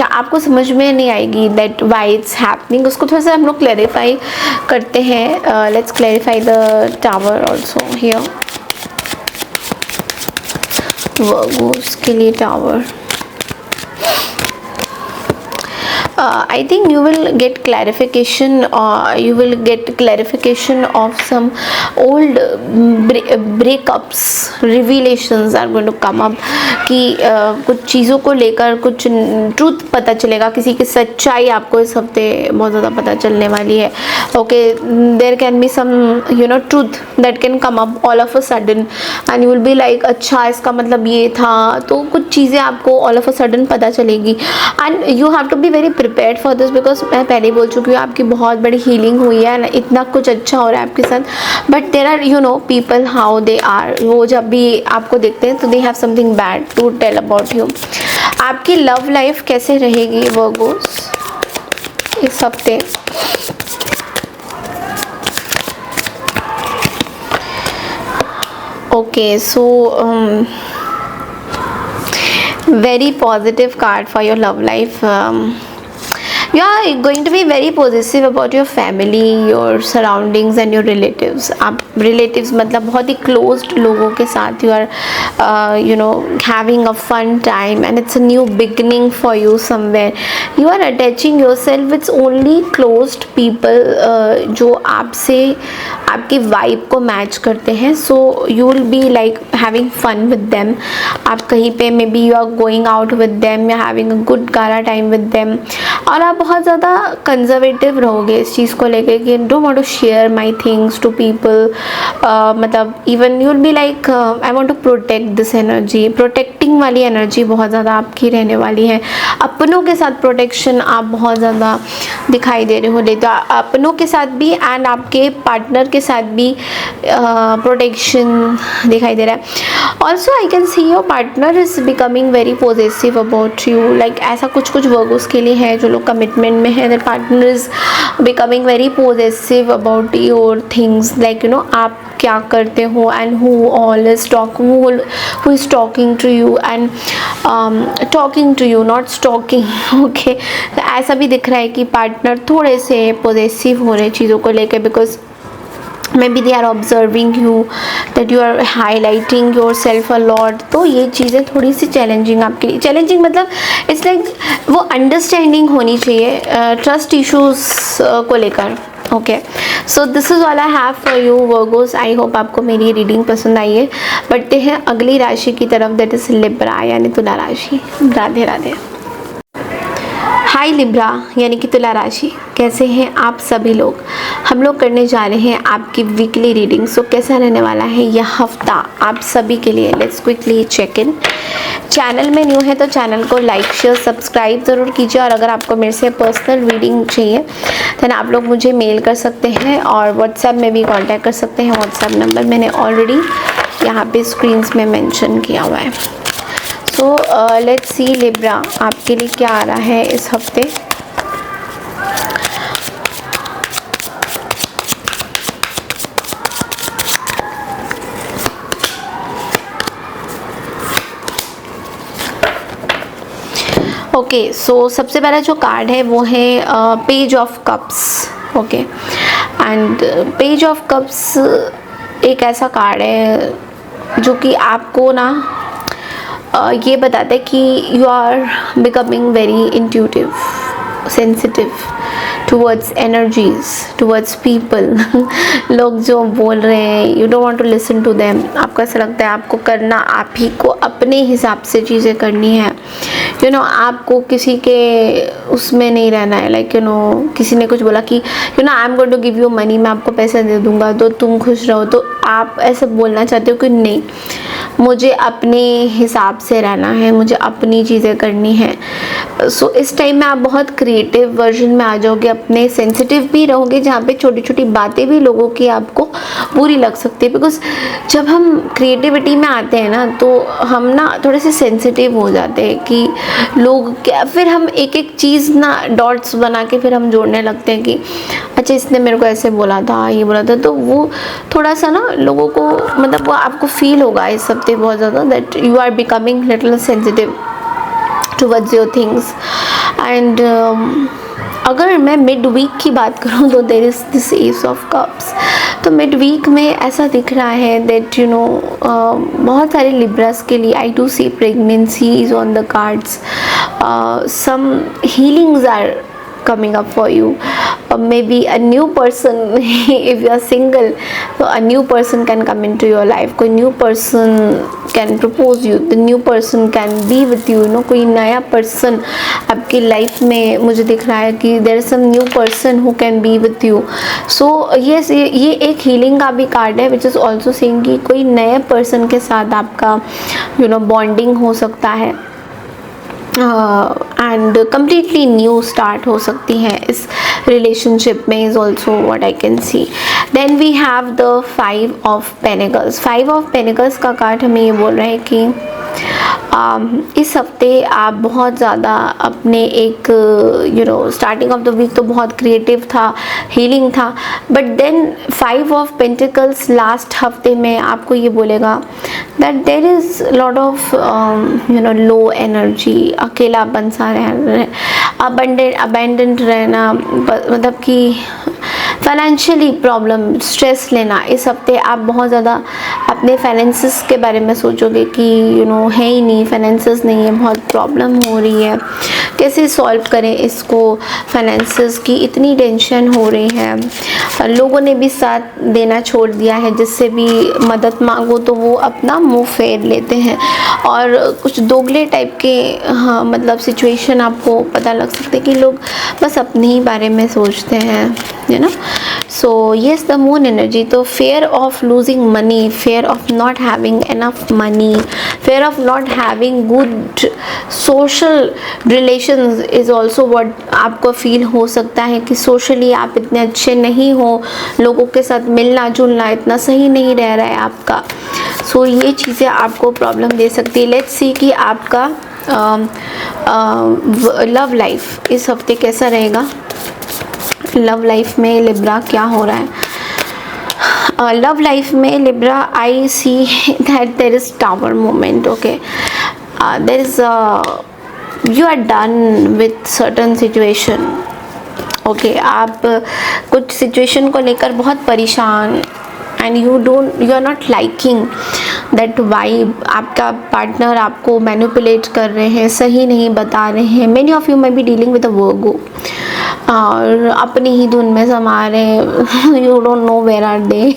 आपको समझ में नहीं आएगी दैट वाई इट्स हैपनिंग। उसको थोड़ा सा हम लोग क्लैरिफाई करते हैं। Let's clarify the tower also here. Virgo's के लिए tower, I think you will get clarification, or you will get clarification of some old breakups. Revelations are going to come up कि कुछ चीज़ों को लेकर कुछ ट्रूथ पता चलेगा, किसी की सच्चाई आपको इस हफ्ते बहुत ज़्यादा पता चलने वाली है. Okay, there can be some truth that can come up all of a sudden and you will be like अच्छा इसका मतलब ये था. तो कुछ चीज़ें आपको ऑल ऑफ अ सडन पता चलेगी and you have to be very prepared for this, because मैं पहले ही बोल चुकी हूँ आपकी बहुत बड़ी हीलिंग हुई है, इतना कुछ अच्छा हो रहा है आपके साथ. But there are people how they are, वो जब भी आपको देखते हैं तो they have something bad to tell about you. आपकी लव लाइफ कैसे रहेगी वर्गोस इस हफ्ते? Okay, so very positive card for your love life. You are going to be very possessive about your family, your surroundings and your relatives. आप relatives मतलब बहुत ही closed लोगों के साथ you are having a fun time and it's a new beginning for you somewhere. You are attaching yourself with only closed people जो आपसे आपकी vibe को match करते हैं. So you will be like having fun with them. आप कहीं पे maybe you are going out with them, you're having a good gala time with them. और आप बहुत ज़्यादा कंजर्वेटिव रहोगे इस चीज़ को लेके कि don't want to share my things to people. मतलब even you will be like I want to protect this energy. Protecting वाली एनर्जी बहुत ज़्यादा आपकी रहने वाली है. अपनों के साथ प्रोटेक्शन आप बहुत ज़्यादा दिखाई दे रहे हो. तो अपनों के साथ भी एंड आपके पार्टनर के साथ भी प्रोटेक्शन दिखाई दे रहा है. Also I can see your partner is becoming very positive about you. Like ऐसा कुछ वर्गोस के लिए है जो लोग कमिटमेंट में है. That partner is becoming very positive about your things. Like आप क्या करते हो and who all is who is talking to you and talking to you, not stalking. Okay, ऐसा भी दिख रहा है कि पार्टनर थोड़े से पॉजिटिव हो रहे हैं चीज़ों को लेकर, because maybe they are observing you that you are highlighting yourself a lot. तो ये चीज़ें थोड़ी सी चैलेंजिंग आपके लिए. चैलेंजिंग मतलब इट्स लाइक वो अंडरस्टैंडिंग होनी चाहिए ट्रस्ट इश्यूज को लेकर. Okay, so this is all I have for you Virgo's. I hope आपको मेरी रीडिंग पसंद आई है. बढ़ते हैं अगली राशि की तरफ, दैट इज़ लिब्रा यानी तुला राशि. राधे राधे. हाय लिब्रा यानी कि तुला राशि, कैसे हैं आप सभी लोग? हम लोग करने जा रहे हैं आपकी वीकली रीडिंग. सो कैसा रहने वाला है यह हफ्ता आप सभी के लिए? Let's quickly check in. Channel में न्यू है तो चैनल को लाइक शेयर सब्सक्राइब ज़रूर कीजिए. और अगर आपको मेरे से पर्सनल रीडिंग चाहिए तो आप लोग मुझे मेल कर सकते हैं और व्हाट्सएप में भी कांटेक्ट कर सकते हैं. व्हाट्सएप नंबर मैंने ऑलरेडी यहाँ पे स्क्रीन्स में मेंशन किया हुआ है. सो लेट्स सी लिब्रा आपके लिए क्या आ रहा है इस हफ्ते. ओके, सो सबसे पहला जो कार्ड है वो है page of cups. Okay, and page of cups एक ऐसा कार्ड है जो कि आपको ना ये बताता है कि you are becoming very intuitive, sensitive towards energies, towards people. लोग जो बोल रहे हैं you don't want to listen to them. आपको ऐसा लगता है आपको करना आप ही को अपने हिसाब से चीज़ें करनी है. आपको किसी के उसमें नहीं रहना है. लाइक किसी ने कुछ बोला कि I am going to give you money, मैं आपको पैसे दे दूंगा तो तुम खुश रहो. तो आप ऐसे बोलना चाहते हो कि नहीं, मुझे अपने हिसाब से रहना है, मुझे अपनी चीज़ें करनी है. सो इस टाइम में आप बहुत क्रिएटिव वर्जन में आ जाओगे, अपने सेंसिटिव भी रहोगे, जहाँ पे छोटी छोटी बातें भी लोगों की आपको बुरी लग सकती है. बिकॉज जब हम क्रिएटिविटी में आते हैं ना तो हम ना थोड़े से सेंसिटिव हो जाते हैं कि लोग क्या, फिर हम एक एक चीज़ ना डॉट्स बना के फिर हम जोड़ने लगते हैं कि अच्छा इसने मेरे को ऐसे बोला था, ये बोला था. तो वो थोड़ा सा ना लोगों को मतलब वो आपको फील होगा इस हफ्ते बहुत ज़्यादा that you are becoming little sensitive towards your things. And अगर मैं मिड वीक की बात करूँ तो there is this ace of cups. तो मिड वीक में ऐसा दिख रहा है दैट बहुत सारे लिब्रास के लिए I do see pregnancy is on the cards, some healings are coming up for you, maybe a new person if you are single, so a new person can come into your life, कोई new person can propose you, the new person can be with you, कोई नया person आपकी life में मुझे दिख रहा है कि there is some new person who can be with you. so yes, ये एक healing का भी कार्ड है which is also saying कि कोई नए person के साथ आपका bonding हो सकता है एंड कम्प्लीटली न्यू स्टार्ट हो सकती है इस रिलेशनशिप में, is also what I can see. Then we have the 5 of pentacles. 5 of pentacles का कार्ड हमें ये बोल रहा है कि इस हफ्ते आप बहुत ज़्यादा अपने एक स्टार्टिंग ऑफ द वीक तो बहुत क्रिएटिव था, हीलिंग था, but then 5 of pentacles last हफ्ते में आपको ये बोलेगा that there is lot of low energy, अकेलापन सा रहना, अबेंडेंट रहना, मतलब कि फाइनेंशियली प्रॉब्लम, स्ट्रेस लेना. इस हफ्ते आप बहुत ज़्यादा अपने फाइनेंसेस के बारे में सोचोगे कि है ही नहीं, फाइनेंसेस नहीं है, बहुत प्रॉब्लम हो रही है, कैसे सॉल्व करें इसको, फाइनेंसेस की इतनी टेंशन हो रही है, लोगों ने भी साथ देना छोड़ दिया है, जिससे भी मदद मांगो तो वो अपना मुंह फेर लेते हैं, और कुछ दोगले टाइप के मतलब सिचुएशन आपको पता लग सकते हैं कि लोग बस अपने ही बारे में सोचते हैं, so yes the moon energy. तो fear of losing money, fear of not having enough money, fear of not having good social relations is also what आपको फील हो सकता है कि सोशली आप इतने अच्छे नहीं हो, लोगों के साथ मिलना जुलना इतना सही नहीं रह रहा है आपका. सो ये चीज़ें आपको प्रॉब्लम दे सकती है. लेट्स सी कि आपका लव लाइफ इस हफ्ते कैसा रहेगा. लव लाइफ में लिब्रा क्या हो रहा है. लव लाइफ में Libra I see that there is tower moment. Okay, there is you are done with certain situation. Okay, आप कुछ सिचुएशन को लेकर बहुत परेशान and you are not liking that vibe. आपका पार्टनर आपको मैनिपुलेट कर रहे हैं, सही नहीं बता रहे हैं. Many of you may be dealing with a Virgo, और अपनी ही धुन में समा रहे, you don't know where are they.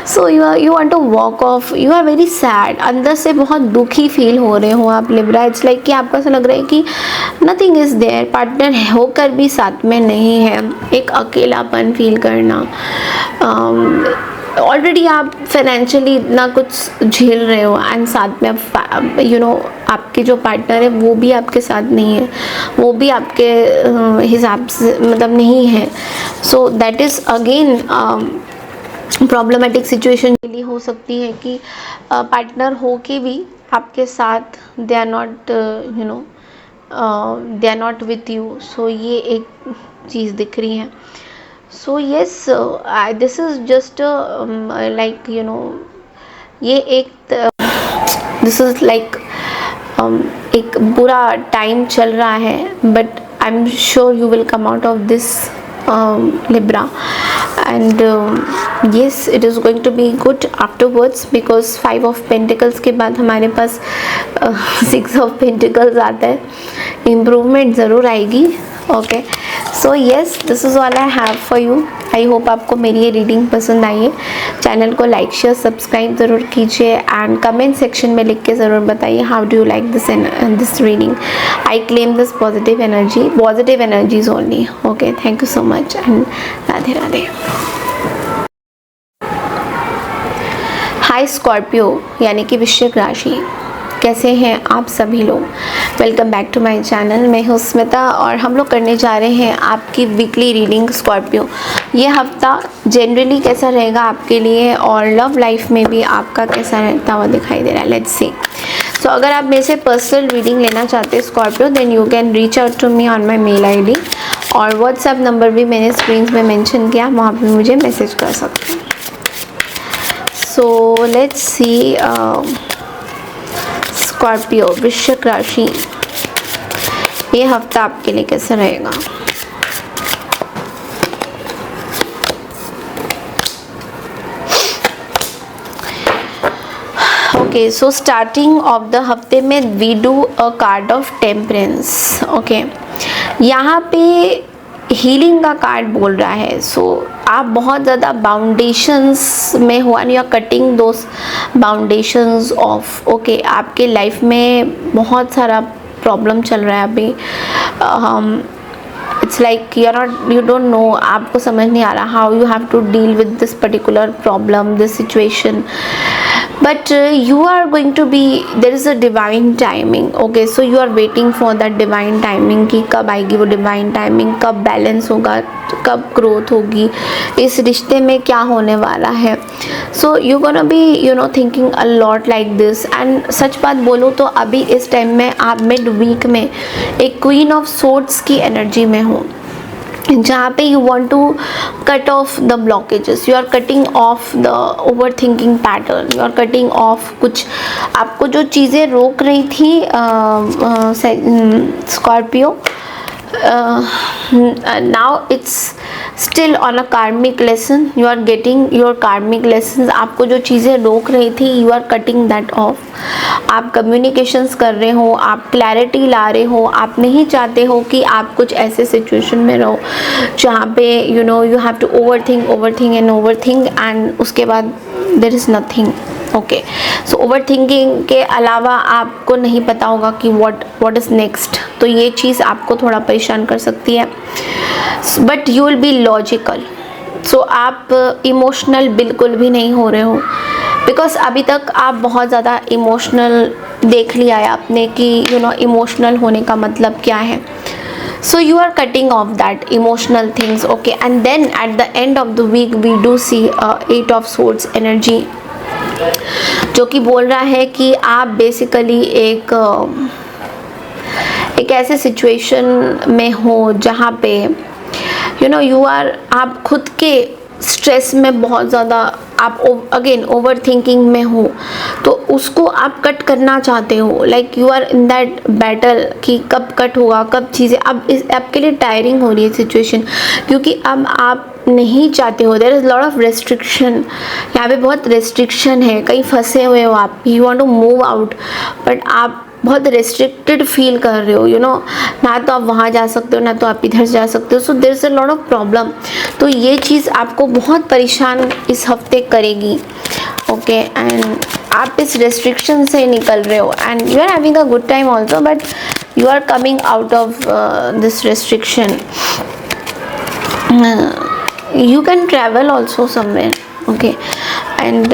So you want to walk off, you are very sad, अंदर से बहुत दुखी फील हो रहे हो आप लिब्रा. इट्स लाइक कि आपको ऐसा लग रहा है कि नथिंग इज़ देयर, पार्टनर होकर भी साथ में नहीं है, एक अकेलापन फील करना. ऑलरेडी आप फाइनेंशियली इतना कुछ झेल रहे हो एंड साथ में अब आपके जो पार्टनर है वो भी आपके साथ नहीं है, वो भी आपके हिसाब से मतलब नहीं है. सो that is again problematic situation के लिए हो सकती है कि पार्टनर हो के भी आपके साथ they are not with you. So ये एक चीज़ दिख रही है. So yes, this is just like ये एक this is like एक बुरा टाइम चल रहा है, but I'm sure you will come out of this Libra, and yes, it is going to be good afterwards, because 5 of Pentacles के बाद हमारे पास 6 of Pentacles आता है. इम्प्रूवमेंट ज़रूर आएगी. Okay, so yes, this is all I have for you. I hope आपको मेरी ये रीडिंग पसंद आई है. चैनल को लाइक शेयर सब्सक्राइब ज़रूर कीजिए एंड कमेंट सेक्शन में लिख के ज़रूर बताइए how do you like this reading. I claim this positive energies only. Okay, thank you so much and Radhe Radhe. Hi Scorpio यानी कि वृश्चिक राशि, कैसे हैं आप सभी लोग. Welcome back to my channel. मैं हूँ स्मिता और हम लोग करने जा रहे हैं आपकी वीकली रीडिंग स्कॉर्पियो. ये हफ्ता जनरली कैसा रहेगा आपके लिए और लव लाइफ में भी आपका कैसा रहता हुआ दिखाई दे रहा है. Let's see. सो अगर आप मेरे से पर्सनल रीडिंग लेना चाहते हैं Scorpio, then you can reach out to me on my mail ID, और व्हाट्सएप नंबर भी मैंने स्क्रीन में मेंशन किया, वहाँ पर मुझे मैसेज कर सकते हैं. So let's C. स्कॉर्पियो वृश्चिक राशि, ये हफ्ता आपके लिए कैसा रहेगा. Okay, so starting off the हफ्ते में we do a card of temperance. Okay, यहाँ पे हीलिंग का कार्ड बोल रहा है. सो आप बहुत ज़्यादा बाउंडेशंस में हो and you are cutting those boundations off. Okay, आपके लाइफ में बहुत सारा प्रॉब्लम चल रहा है अभी. It's like you don't know, आपको समझ नहीं आ रहा how you have to deal with this particular problem, this situation. but you are going to be, there is a divine timing. Okay, so you are waiting for that divine timing कि कब आएगी वो divine timing, कब balance होगा, कब growth होगी, इस रिश्ते में क्या होने वाला है. so you're gonna be thinking a lot like this. and सच बात बोलो तो अभी इस टाइम में आप मिड वीक में एक क्वीन ऑफ सोर्ड्स की एनर्जी में हो, जहाँ पे you want to cut off the blockages, you are cutting off the over thinking pattern, you are cutting off कुछ आपको जो चीज़ें रोक रही थी. Scorpio, now it's still on a karmic lesson, you are getting your karmic lessons. आपको जो चीज़ें रोक रही थी you are cutting that off. आप कम्युनिकेशंस कर रहे हो, आप क्लैरिटी ला रहे हो, आप नहीं चाहते हो कि आप कुछ ऐसे सिचुएशन में रहो जहाँ पे you have to overthink and उसके बाद there is nothing. Okay, so over thinking के अलावा आपको नहीं पता होगा कि व्हाट इज़ नेक्स्ट. तो ये चीज़ आपको थोड़ा परेशान कर सकती है. But you will be logical. So आप इमोशनल बिल्कुल भी नहीं हो रहे हो, बिकॉज अभी तक आप बहुत ज़्यादा इमोशनल देख लिया है आपने कि इमोशनल होने का मतलब क्या है. so you are cutting off that emotional things. okay, and then at the end of the week we do see 8 of swords energy, जो कि बोल रहा है कि आप बेसिकली एक ऐसे सिचुएशन में हो जहाँ पे आप खुद के स्ट्रेस में बहुत ज़्यादा, आप अगेन ओवर थिंकिंग में हो, तो उसको आप कट करना चाहते हो. Like you are in that battle कि कब कट होगा, कब चीज़ें. अब आपके लिए टायरिंग हो रही है सिचुएशन, क्योंकि अब आप नहीं चाहते हो. There is lot of restriction, यहाँ पे बहुत रेस्ट्रिक्शन है, कहीं फंसे हुए हो आप, you want to move out but आप बहुत रेस्ट्रिक्टेड फील कर रहे हो. ना तो आप वहाँ जा सकते हो, ना तो आप इधर जा सकते हो. So there is a lot of problem. तो ये चीज़ आपको बहुत परेशान इस हफ्ते करेगी. ओके, एंड आप इस रेस्ट्रिक्शन से निकल रहे हो and you are having a good time also, but you are coming out of this restriction. you can travel also somewhere. okay, and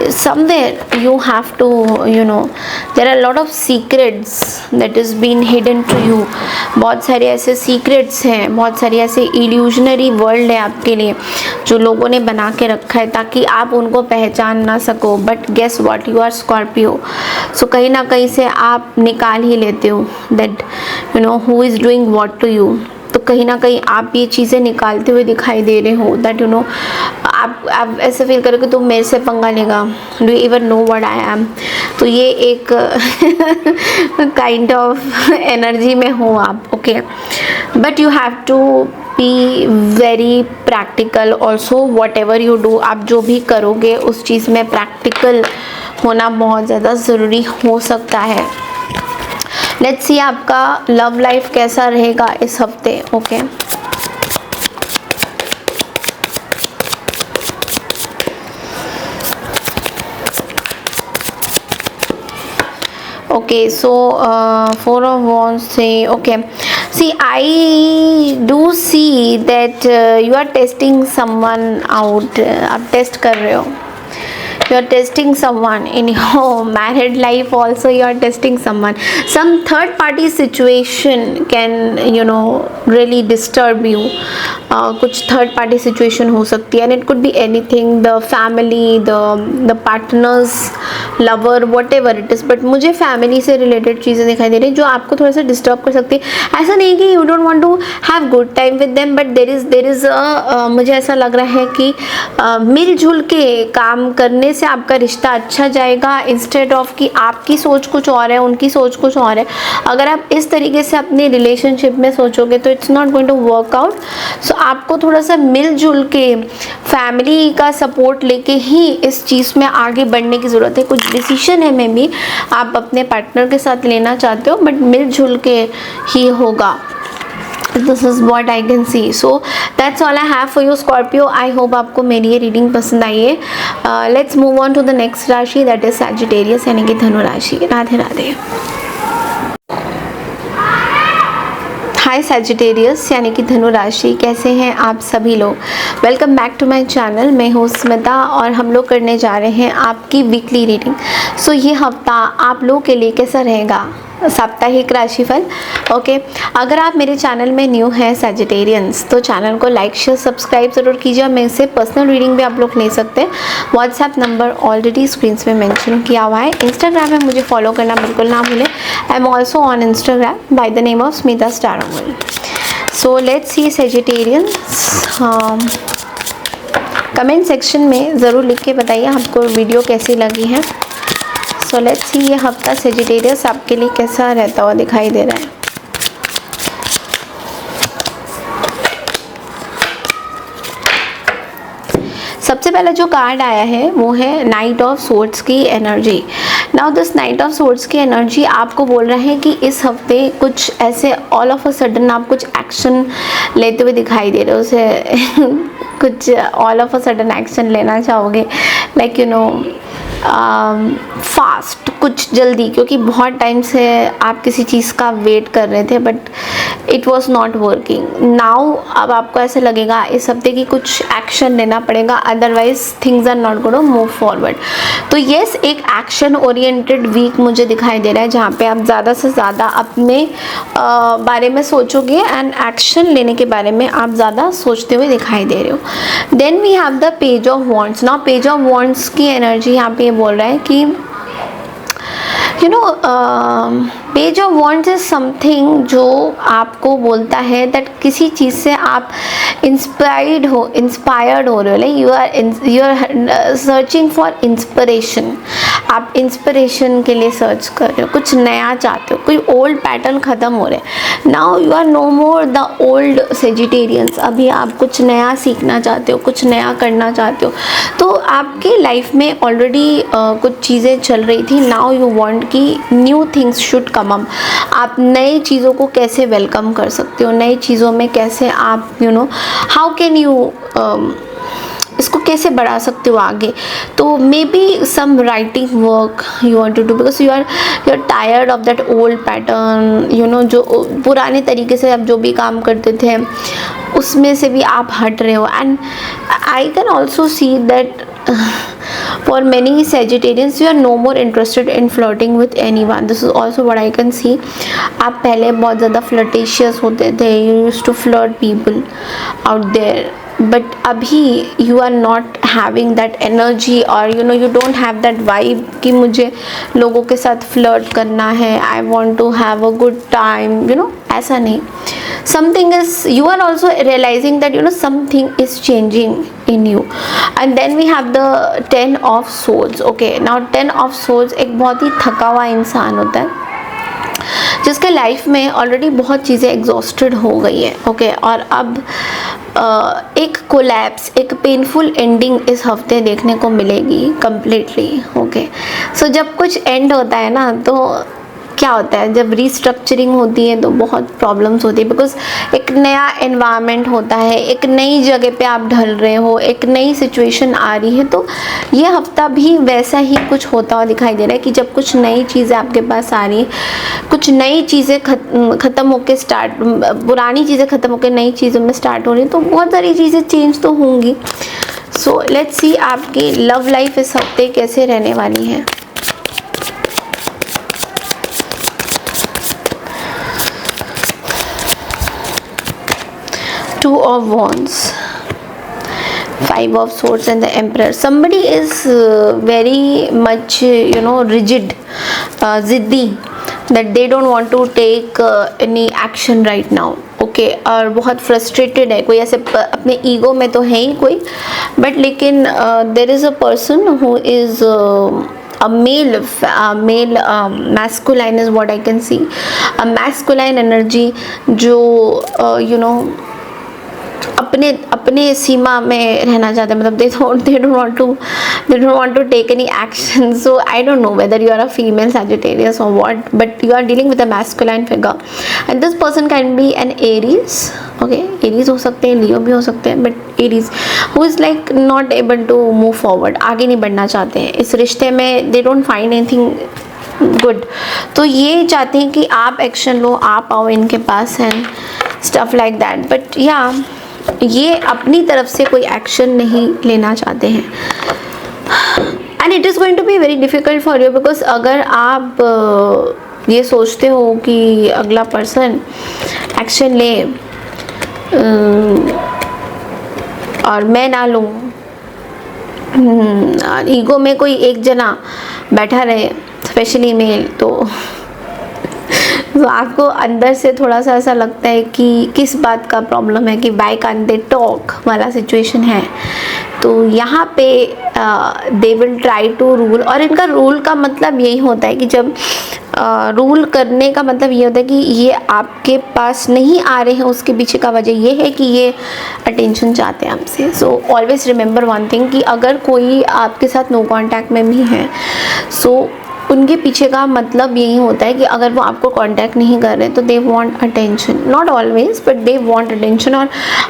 somewhere you have to there are a lot of secrets that is been hidden to you. बहुत सारे ऐसे secrets हैं, बहुत सारी ऐसे illusionary world है आपके लिए जो लोगों ने बना के रखा है ताकि आप उनको पहचान ना सको. but guess what, you are Scorpio, so कहीं ना कहीं से आप निकाल ही लेते हो that who is doing what to you. तो कहीं ना कहीं आप ये चीज़ें निकालते हुए दिखाई दे रहे हो दैट आप ऐसे फील करोगे तो मेरे से पंगा लेगा, do you even know what I am. तो ये एक काइंड ऑफ एनर्जी में हो आप. Okay, but you have to be very practical also. Whatever you do, आप जो भी करोगे उस चीज़ में प्रैक्टिकल होना बहुत ज़्यादा ज़रूरी हो सकता है. लेट्स सी आपका लव लाइफ कैसा रहेगा इस हफ्ते. Okay, okay, so 4 of wands say, okay, see I do see that you are testing someone out. आप टेस्ट कर रहे हो, you are testing someone in your married life also. You are testing someone. Some third party situation can really disturb you. कुछ third party situation हो सकती है, and it could be anything, the family, the partners, lover, what ever it is. But मुझे family से related चीज़ें दिखाई दे रही हैं जो आपको थोड़ा सा डिस्टर्ब कर सकती है. ऐसा नहीं कि you don't want to have good time with them, but there is मुझे ऐसा लग रहा है कि मिलजुल के काम करने सामने से आपका रिश्ता अच्छा जाएगा, इंस्टेड ऑफ कि आपकी सोच कुछ और है, उनकी सोच कुछ और है। अगर आप इस तरीके से अपने रिलेशनशिप में सोचोगे तो it's not going to work out. So आपको थोड़ा सा मिलजुल के फैमिली का सपोर्ट लेके ही इस चीज़ में आगे बढ़ने की ज़रूरत है। कुछ डिसीजन है मे बी आप अपने पार्टनर के साथ लेना चाहते हो, बट मिलजुल के ही होगा। This is what I can see. So that's all I have for you, Scorpio. I hope आपको मेरी ये रीडिंग पसंद आई है। Let's move on to the next राशि, that is Sagittarius यानी कि धनु राशि। राधे राधे। हाय सैजिटेरियस यानी कि धनु राशि, कैसे हैं आप सभी लोग? Welcome back to my channel. मैं हूँ स्मिता और हम लोग करने जा रहे हैं आपकी वीकली रीडिंग। सो ये हफ्ता आप लोगों के लिए कैसा रहेगा? साप्ताहिक राशिफल। ओके, अगर आप मेरे चैनल में न्यू हैं सैजिटेरियंस तो चैनल को लाइक शेयर सब्सक्राइब ज़रूर कीजिए। मेरे से पर्सनल रीडिंग भी आप लोग ले सकते हैं। व्हाट्सएप नंबर ऑलरेडी स्क्रीन पे मेंशन किया हुआ है। इंस्टाग्राम में मुझे फॉलो करना बिल्कुल ना भूलें। I am also on Instagram by the name of Smita स्टारमल। So let's see Sagittarians, comment section में ज़रूर लिख के बताइए आपको वीडियो कैसी लगी है। सो लेट्स सी ये हफ्ता सैजिटेरियस आपके लिए कैसा रहता हुआ दिखाई दे रहा है। सबसे पहला जो कार्ड आया है वो है नाइट ऑफ सोर्ड्स की energy. Now this night of swords की एनर्जी आपको बोल रहा है कि इस हफ्ते कुछ ऐसे ऑल ऑफ अ सडन आप कुछ एक्शन लेते हुए दिखाई दे रहे हो। उसे कुछ all of a sudden action लेना चाहोगे, लाइक यू नो फास्ट, कुछ जल्दी, क्योंकि बहुत टाइम से आप किसी चीज़ का वेट कर रहे थे but it was not working. Now अब आपको ऐसा लगेगा इस हफ्ते की कुछ एक्शन लेना पड़ेगा, otherwise things are not going to move forward. तो येस, एक एक्शन ओरिएंटेड वीक मुझे दिखाई दे रहा है जहाँ पे आप ज़्यादा से ज़्यादा अपने बारे में सोचोगे एंड एक्शन लेने के बारे में आप ज़्यादा सोचते हुए दिखाई दे रहे हो। Then we have the page of wands. Now page of wands की एनर्जी यहाँ पे बोल रहा है कि you know page of wands is something जो आपको बोलता है दैट किसी चीज़ से आप इंस्पायर्ड हो रहे हो, like you are searching for inspiration. आप इंस्पिरेशन के लिए सर्च कर रहे हो, कुछ नया चाहते हो, कोई ओल्ड पैटर्न ख़त्म हो रहे हैं। Now you are no more the old Sagittarians. अभी आप कुछ नया सीखना चाहते हो, कुछ नया करना चाहते हो। तो आपके लाइफ में ऑलरेडी कुछ चीज़ें चल रही थी। नाउ यू वांट कि new things should come up. आप नई चीज़ों को कैसे वेलकम कर सकते हो, नई चीज़ों में कैसे आप you know how can you इसको कैसे बढ़ा सकते हो आगे। तो maybe some writing work you want to do because you are tired of that old pattern, you know, जो पुराने तरीके से आप जो भी काम करते थे उसमें से भी आप हट रहे हो। And I can also see that for many Sagittarians you are no more interested in flirting with anyone. This is also what I can see. आप पहले बहुत ज़्यादा flirtatious होते थे, you used to flirt people out there, but अभी you are not having that energy or you know you don't have that vibe कि मुझे लोगों के साथ flirt करना है, I want to have a good time, you know, ऐसा नहीं। Something is, you are also realizing that you know something is changing in you. And then we have the 10 of swords. Okay, now 10 of swords एक बहुत ही थका हुआ इंसान होता है जिसके लाइफ में ऑलरेडी बहुत चीज़ें एग्जॉस्टेड हो गई है। ओके, और अब एक कोलैप्स, एक पेनफुल एंडिंग इस हफ्ते देखने को मिलेगी कम्प्लीटली। ओके, सो जब कुछ एंड होता है ना तो क्या होता है, जब रीस्ट्रक्चरिंग होती है तो बहुत प्रॉब्लम्स होती है बिकॉज एक नया एनवायरनमेंट होता है, एक नई जगह पे आप ढल रहे हो, एक नई सिचुएशन आ रही है। तो ये हफ्ता भी वैसा ही कुछ होता हुआ दिखाई दे रहा है कि जब कुछ नई चीज़ें आपके पास आ रही हैं, कुछ नई चीज़ें ख़त्म होकर पुरानी चीज़ें ख़त्म होकर नई चीज़ों में स्टार्ट हो रही हैं, तो बहुत सारी चीज़ें चेंज तो होंगी। सो लेट्स सी आपकी लव लाइफ इस हफ्ते कैसे रहने वाली है। Two of Wands, Five of Swords and the Emperor. Somebody is very much you know rigid, ziddi, that they don't want to take any action right now. Okay और बहुत frustrated है, कोई ऐसे अपने ईगो में तो है ही कोई, बट लेकिन there is a person who is a male masculine is what I can see, a masculine energy जो you know अपने सीमा में रहना चाहते हैं, मतलब they don't want to take any action. So I don't know whether you are a female Sagittarius or what, but you are dealing with a masculine figure and this person can be an Aries. Okay, Aries हो सकते हैं, Leo भी हो सकते हैं, but Aries who is like not able to move forward, आगे नहीं बढ़ना चाहते हैं इस रिश्ते में, they don't find anything good. तो ये चाहते हैं कि आप एक्शन लो, आप आओ इनके पास and stuff like that, but या ये अपनी तरफ से कोई एक्शन नहीं लेना चाहते हैं. And it is going to be very difficult for you, because अगर आप ये सोचते हो कि अगला पर्सन एक्शन ले और मैं ना लूँ, ईगो में कोई एक जना बैठा रहे, स्पेशली मेल, तो आपको अंदर से थोड़ा सा ऐसा लगता है कि किस बात का प्रॉब्लम है, कि वाई कांट दे टॉक वाला सिचुएशन है. तो यहाँ पे they will try to rule, और इनका रूल का मतलब यही होता है कि जब रूल करने का मतलब ये होता है कि ये आपके पास नहीं आ रहे हैं, उसके पीछे का वजह ये है कि ये अटेंशन चाहते हैं आपसे. So always remember one thing कि अगर कोई आपके साथ नो कांटेक्ट में भी है, सो उनके पीछे का मतलब यही होता है कि अगर वो आपको कांटेक्ट नहीं कर रहे तो they want attention, not always but they want attention. और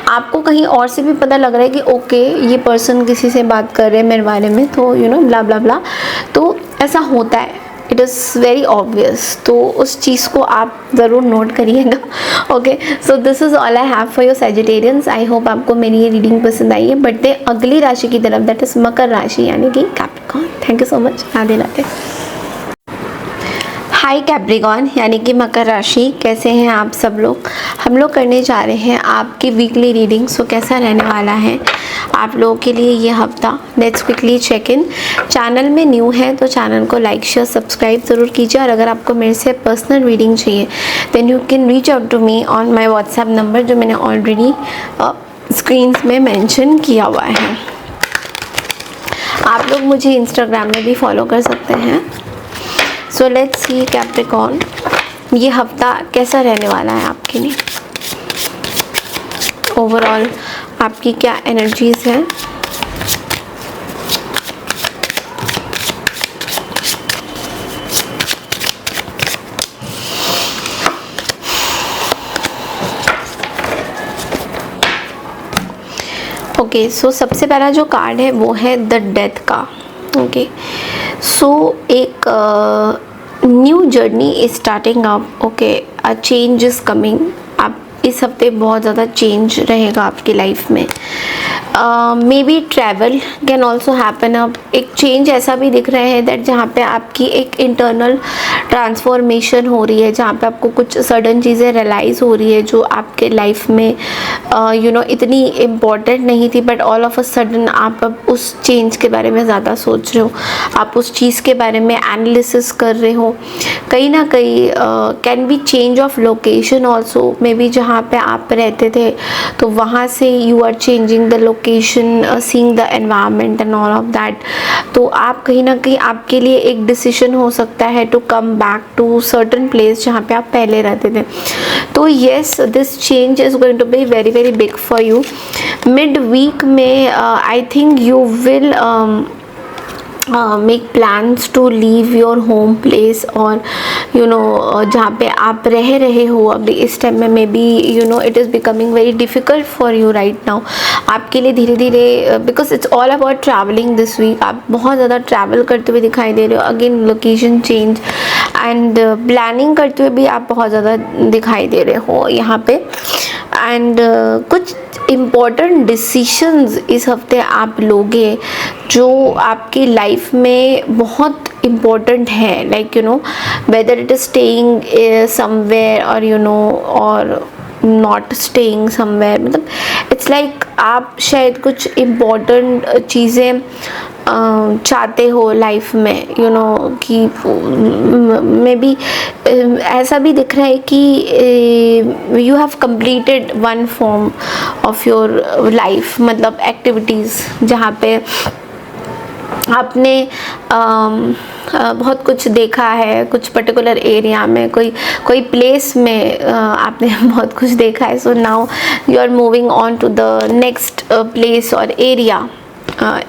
आपको कहीं और से भी पता लग रहा है कि ओके ये पर्सन किसी से बात कर रहे हैं मेरे बारे में, तो यू नो ब्ला ब्ला ब्ला, तो ऐसा होता है, इट इज़ वेरी ऑब्वियस. तो उस चीज़ को आप ज़रूर नोट करिएगा. Okay, so this is all I have for your Sagittarians. I hope आपको मेरी ये रीडिंग पसंद आई है. बढ़ते अगली राशि की तरफ, दैट इज़ मकर राशि यानी कि Capricorn. Thank you so much. Radhe Radhe. Hi Capricorn यानी कि मकर राशि, कैसे हैं आप सब लोग. हम लोग करने जा रहे हैं आपकी वीकली रीडिंग. सो कैसा रहने वाला है आप लोगों के लिए ये हफ्ता, let's quickly check in. Channel में न्यू है तो चैनल को लाइक शेयर सब्सक्राइब ज़रूर कीजिए. और अगर आपको मेरे से पर्सनल रीडिंग चाहिए then you can reach out to me on my WhatsApp number, जो मैंने ऑलरेडी स्क्रीन में मेंशन किया हुआ है. आप लोग मुझे इंस्टाग्राम में भी फॉलो कर सकते हैं. सो लेट्स सी कैप्रिकॉर्न, ये हफ्ता कैसा रहने वाला है आपके लिए. ओवरऑल आपकी क्या एनर्जीज हैं. ओके, सो सबसे पहला जो कार्ड है वो है द डेथ का. ओके, सो एक new journey is starting up. Okay, a change is coming. आप इस हफ्ते बहुत ज़्यादा चेंज रहेगा आपकी लाइफ में. May be travel can also happen. अब एक चेंज ऐसा भी दिख रहा है दैट जहाँ पे आपकी एक इंटरनल ट्रांसफॉर्मेशन हो रही है, जहाँ पे आपको कुछ सडन चीज़ें रियलाइज़ हो रही है जो आपके लाइफ में यू नो इतनी इम्पॉर्टेंट नहीं थी, but all of a sudden आप अब उस चेंज के बारे में ज़्यादा सोच रहे हो, आप उस चीज़ के बारे में एनालिसिस कर रहे हो. कहीं ना कहीं can be change of location also. Maybe जहाँ पे आप रहते थे तो वहाँ से you are changing the location, seeing the environment and all of that. तो आप कहीं ना कहीं आपके लिए एक डिसीजन हो सकता है to come back to certain place जहाँ पे आप पहले रहते थे. तो yes, this change is going to be very very big for you. Mid week में I think you will make plans to leave your home place, और you know जहाँ पे आप रह रहे हो अभी इस टाइम में, maybe you know it is becoming very difficult for you right now. आपके लिए धीरे धीरे, because it's all about travelling this week. आप बहुत ज़्यादा ट्रैवल करते हुए दिखाई दे रहे हो. Again location change and planning करते हुए भी आप बहुत ज़्यादा दिखाई दे रहे हो यहाँ पे. एंड कुछ इम्पॉर्टेंट डिसीशंस इस हफ्ते आप लोगे जो आपकी लाइफ में बहुत इम्पॉर्टेंट है, like you know whether it is staying somewhere और यू नो और नॉट स्टेइंग समवेयर. मतलब इट्स लाइक आप शायद कुछ इम्पॉर्टेंट चीज़ें चाहते हो लाइफ में, यू नो कि मे बी ऐसा भी दिख रहा है कि you have completed one form of your life, मतलब एक्टिविटीज़ जहाँ पे आपने बहुत कुछ देखा है, कुछ पर्टिकुलर एरिया में, कोई प्लेस में आपने बहुत कुछ देखा है. So now you are moving on to the next place और area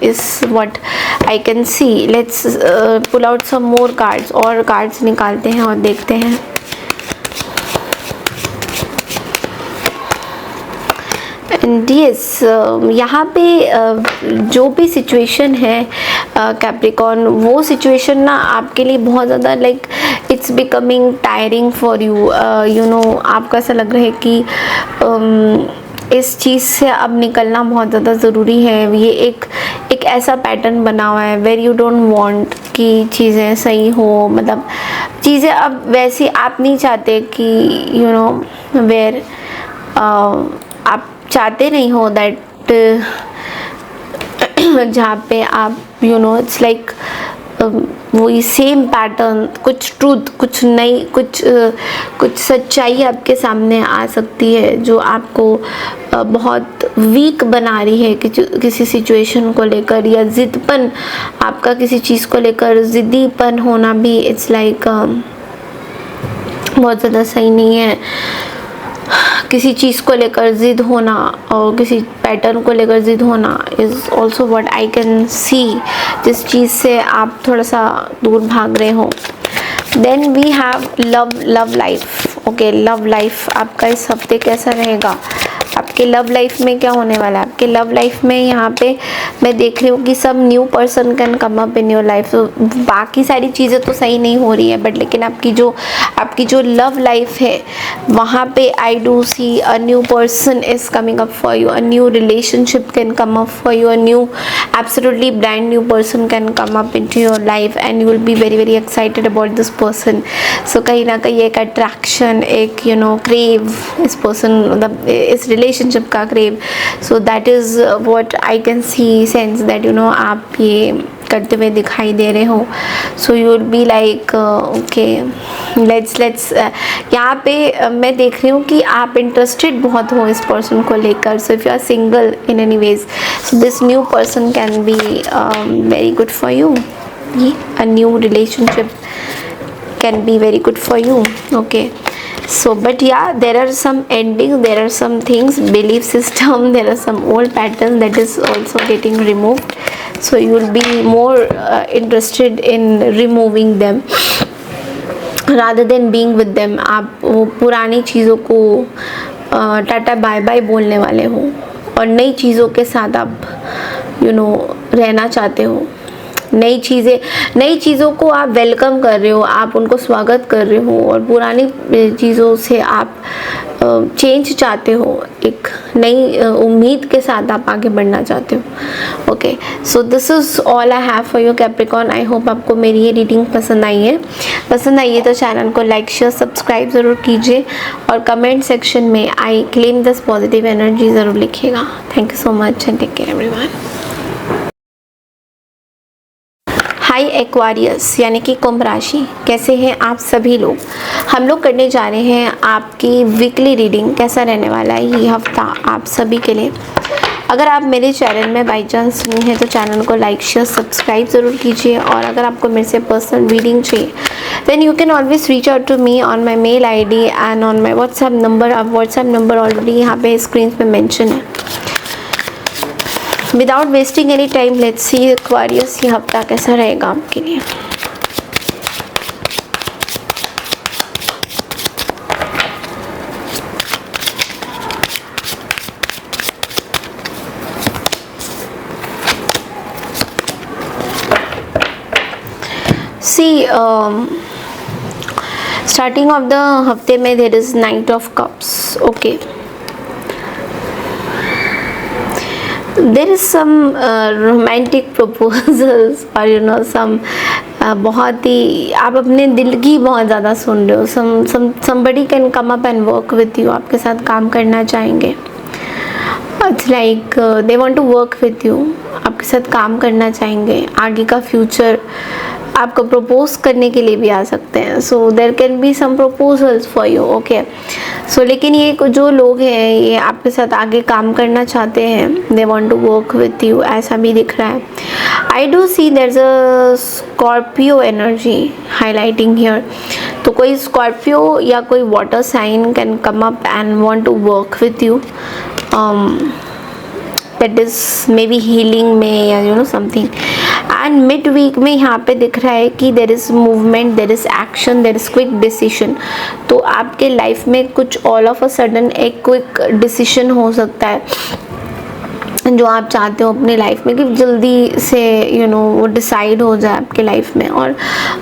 is what I can see. Let's pull out some more cards, और cards निकालते हैं और देखते हैं. एंड यस, यहाँ पे जो भी सिचुएशन है कैप्रिकॉर्न, वो सिचुएशन ना आपके लिए बहुत ज़्यादा like it's becoming tiring for you. You know आपको ऐसा लग रहा है कि इस चीज़ से अब निकलना बहुत ज़्यादा ज़रूरी है. ये एक ऐसा पैटर्न बना हुआ है वेर यू डोंट वांट कि चीज़ें सही हो, मतलब चीज़ें अब वैसी आप नहीं चाहते कि यू नो वेर आप चाहते नहीं हो दैट जहाँ पे आप यू नो इट्स लाइक वही सेम पैटर्न, कुछ ट्रूथ, कुछ नई, कुछ सच्चाई आपके सामने आ सकती है जो आपको बहुत वीक बना रही है किसी सिचुएशन को लेकर, या ज़िद्दपन, आपका किसी चीज़ को लेकर ज़िद्दीपन होना भी इट्स लाइक बहुत ज़्यादा सही नहीं है. किसी चीज़ को लेकर ज़िद होना और किसी पैटर्न को लेकर ज़िद होना is also what I can सी, जिस चीज़ से आप थोड़ा सा दूर भाग रहे हो. Then we have love life. Okay, love life आपका इस हफ्ते कैसा रहेगा? आपके लव लाइफ में क्या होने वाला है? आपके लव लाइफ में यहाँ पे मैं देख रही हूँ कि सब new person can come up in your life. तो बाकी सारी चीज़ें तो सही नहीं हो रही है, बट लेकिन आपकी जो लव लाइफ है वहाँ पे I do see a new person is coming up for you, a new relationship can come up for you, a new absolutely brand new person can come up into your life and you will be very very excited about this person. So कहीं ना कहीं एक attraction, एक you know crave इस person, मतलब इस relationship का crave. So that is what I can C, sense that you know आप ये करते हुए दिखाई दे रहे हो. So you will be like okay let's यहाँ पे मैं देख रही हूँ कि आप इंटरेस्टेड बहुत हो इस पर्सन को लेकर. So if you are single in any ways, so this new person can be very good for you. A new relationship can be very good for you. Okay, so but yeah, there are some endings, there are some things, belief system, there are some old patterns that is also getting removed. So you will be more interested in removing them rather than being with them. आप वो पुरानी चीज़ों को tata bye bye बोलने वाले हो और नई चीज़ों के साथ आप यू नो रहना चाहते हो. नई चीज़ों को आप वेलकम कर रहे हो, आप उनको स्वागत कर रहे हो, और पुरानी चीज़ों से आप चेंज चाहते हो, एक नई उम्मीद के साथ आप आगे बढ़ना चाहते हो. Okay, so this is all I have for you Capricorn. I hope आपको मेरी ये रीडिंग पसंद आई है तो चैनल को लाइक शेयर सब्सक्राइब ज़रूर कीजिए और कमेंट सेक्शन में I claim this positive energy ज़रूर लिखिएगा. Thank you so much and take care everyone. Hi Aquarius यानी कि कुंभ राशि, कैसे हैं आप सभी लोग? हम लोग करने जा रहे हैं आपकी वीकली रीडिंग. कैसा रहने वाला है ये हफ्ता आप सभी के लिए. अगर आप मेरे चैनल में बाई चांस नहीं हैं तो चैनल को लाइक शेयर सब्सक्राइब ज़रूर कीजिए. और अगर आपको मेरे से पर्सनल रीडिंग चाहिए then you can always reach out to me on my mail ID and on my WhatsApp number. अब व्हाट्सएप नंबर ऑलरेडी यहाँ पे स्क्रीन पे मेंशन है. Without wasting any time let's see Aquarius ये हफ्ता कैसा रहेगा आपके लिए. सी स्टार्टिंग ऑफ द हफ्ते में there is knight of cups. Okay, there is some romantic proposals or you know some बहुत ही आप अपने दिल की बहुत ज़्यादा सुन रहे हो. somebody can come up and work with you, आपके साथ काम करना चाहेंगे. It's like they want to work with you, आपके साथ काम करना चाहेंगे, आगे का फ्यूचर आपको प्रपोज करने के लिए भी आ सकते हैं. So there can be some proposals for you. Okay, so लेकिन ये जो लोग हैं ये आपके साथ आगे काम करना चाहते हैं, they want to work with you, ऐसा भी दिख रहा है. I do see there is a Scorpio energy highlighting here. तो कोई स्कॉर्पियो या कोई water sign can come up and want to work with you. That is maybe healing में या you know something. And mid week में यहाँ पे दिख रहा है कि there is movement, there is action, there is quick decision. तो आपके लाइफ में कुछ ऑल ऑफ अ सडन एक क्विक डिसीजन हो सकता है जो आप चाहते हो अपने लाइफ में कि जल्दी से यू नो वो डिसाइड हो जाए आपके लाइफ में, और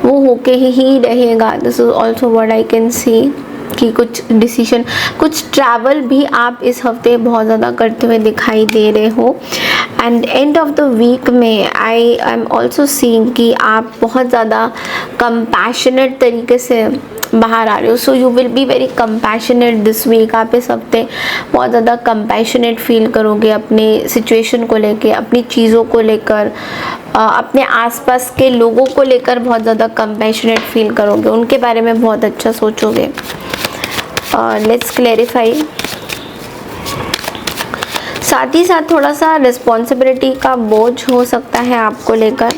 वो होके ही रहेगा. This is also what I can see कि कुछ डिसीजन, कुछ ट्रैवल भी आप इस हफ्ते बहुत ज़्यादा करते हुए दिखाई दे रहे हो. And end of the week में आई एम ऑल्सो सीइंग कि आप बहुत ज़्यादा कंपैशनेट तरीके से बाहर आ रहे हो. So you will be very compassionate this week. आप इस हफ्ते बहुत ज़्यादा कंपैशनेट फील करोगे अपने सिचुएशन को लेके, अपनी चीज़ों को लेकर, अपने आसपास के लोगों को लेकर बहुत ज़्यादा कंपैशनेट फील करोगे, उनके बारे में बहुत अच्छा सोचोगे. Let's clarify. साथ ही साथ थोड़ा सा रिस्पॉन्सिबिलिटी का बोझ हो सकता है आपको लेकर.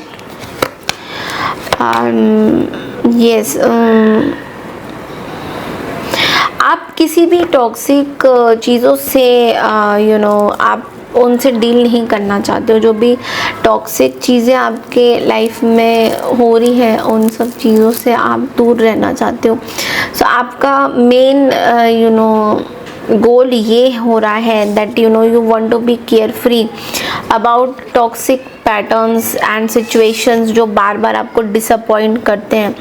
यस, आप किसी भी टॉक्सिक चीज़ों से यू नो आप उनसे डील नहीं करना चाहते हो. जो भी टॉक्सिक चीज़ें आपके लाइफ में हो रही है उन सब चीज़ों से आप दूर रहना चाहते हो. सो आपका मेन यू नो गोल ये हो रहा है that you know you want to be carefree about toxic patterns and situations जो बार बार आपको डिसअपॉइंट करते हैं.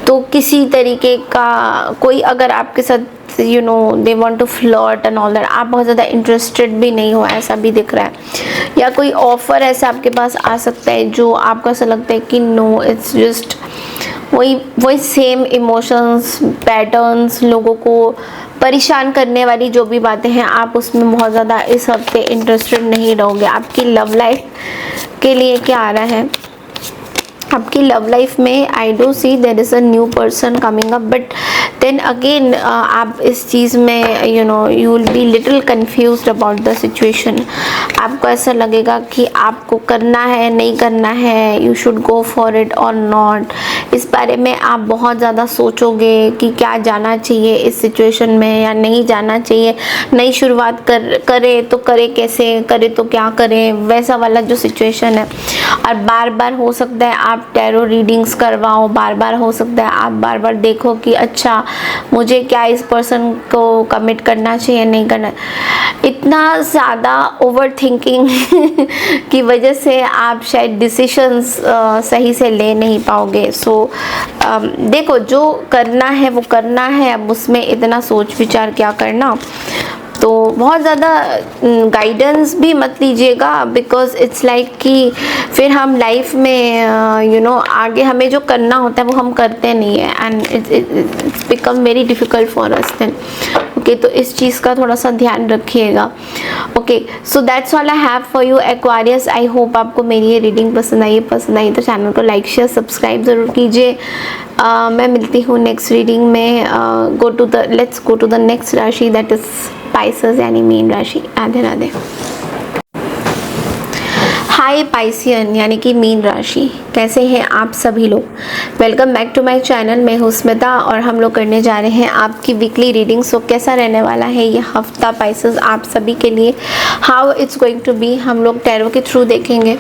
तो किसी तरीके का कोई अगर आपके साथ you know they want to flirt and all that, आप बहुत ज़्यादा इंटरेस्टेड भी नहीं हो, ऐसा भी दिख रहा है. या कोई ऑफ़र ऐसा आपके पास आ सकता है जो आपको ऐसा लगता है कि नो इट्स जस्ट वही सेम इमोशंस पैटर्न्स, लोगों को परेशान करने वाली जो भी बातें हैं आप उसमें बहुत ज़्यादा इस हफ्ते इंटरेस्टेड नहीं रहोगे. आपकी लव लाइफ के लिए क्या आ रहा है? आपकी लव लाइफ में I do see there is a new person coming up, but then again आप इस चीज़ में you know you will be little confused about the situation. आपको ऐसा लगेगा कि आपको करना है नहीं करना है, you should go for it और नॉट. इस बारे में आप बहुत ज़्यादा सोचोगे कि क्या जाना चाहिए इस सिचुएशन में या नहीं जाना चाहिए. नई शुरुआत करे तो करे कैसे, करे तो क्या करें, वैसा वाला जो सिचुएशन है. और बार बार हो सकता है आप टैरो रीडिंग्स करवाओ, बार बार हो सकता है आप बार बार देखो कि अच्छा मुझे क्या इस पर्सन को कमिट करना चाहिए नहीं करना. इतना ज़्यादा ओवर थिंकिंग की वजह से आप शायद डिसीशंस सही से ले नहीं पाओगे. सो देखो जो करना है वो करना है, अब उसमें इतना सोच विचार क्या करना. तो बहुत ज़्यादा गाइडेंस भी मत लीजिएगा बिकॉज इट्स लाइक कि फिर हम लाइफ में यू नो आगे हमें जो करना होता है वो हम करते नहीं हैं and it's become very difficult for us then. Okay, तो इस चीज़ का थोड़ा सा ध्यान रखिएगा. Okay, so that's all I have for you Aquarius. I hope आपको मेरी ये रीडिंग पसंद आई तो चैनल को लाइक शेयर सब्सक्राइब ज़रूर कीजिए. मैं मिलती हूँ नेक्स्ट रीडिंग में. Let's go to the next राशि दैट इज़ पाइसेस यानी मीन राशि. राधे राधे. हाय पाइसियन यानी कि मीन राशि, कैसे हैं आप सभी लोग? Welcome back to my channel. मैं हूँ स्मिता और हम लोग करने जा रहे हैं आपकी वीकली रीडिंग. सो कैसा रहने वाला है ये हफ्ता पाइसेस आप सभी के लिए, how it's going to be, हम लोग टैरो के थ्रू देखेंगे.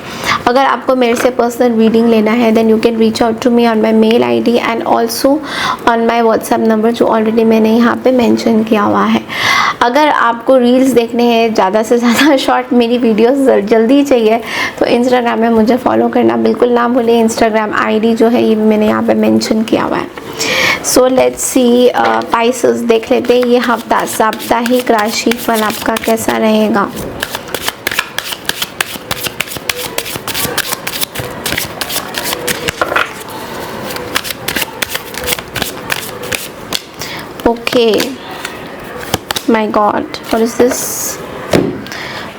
अगर आपको मेरे से पर्सनल रीडिंग लेना है then you can reach out to me on my mail ID and also on my WhatsApp number जो ऑलरेडी मैंने यहाँ पे मेंशन किया हुआ है. अगर आपको रील्स देखने हैं ज़्यादा से ज़्यादा शॉर्ट मेरी वीडियोस जल्दी चाहिए तो इंस्टाग्राम में मुझे फॉलो करना बिल्कुल ना भूलें. इंस्टाग्राम ID जो है ये मैंने यहाँ पे मेंशन किया हुआ है. सो लेट्स सी पाइसेस देख लेते हैं ये हफ्ता साप्ताहिक राशिफल आपका कैसा रहेगा. Okay, my god, what is this?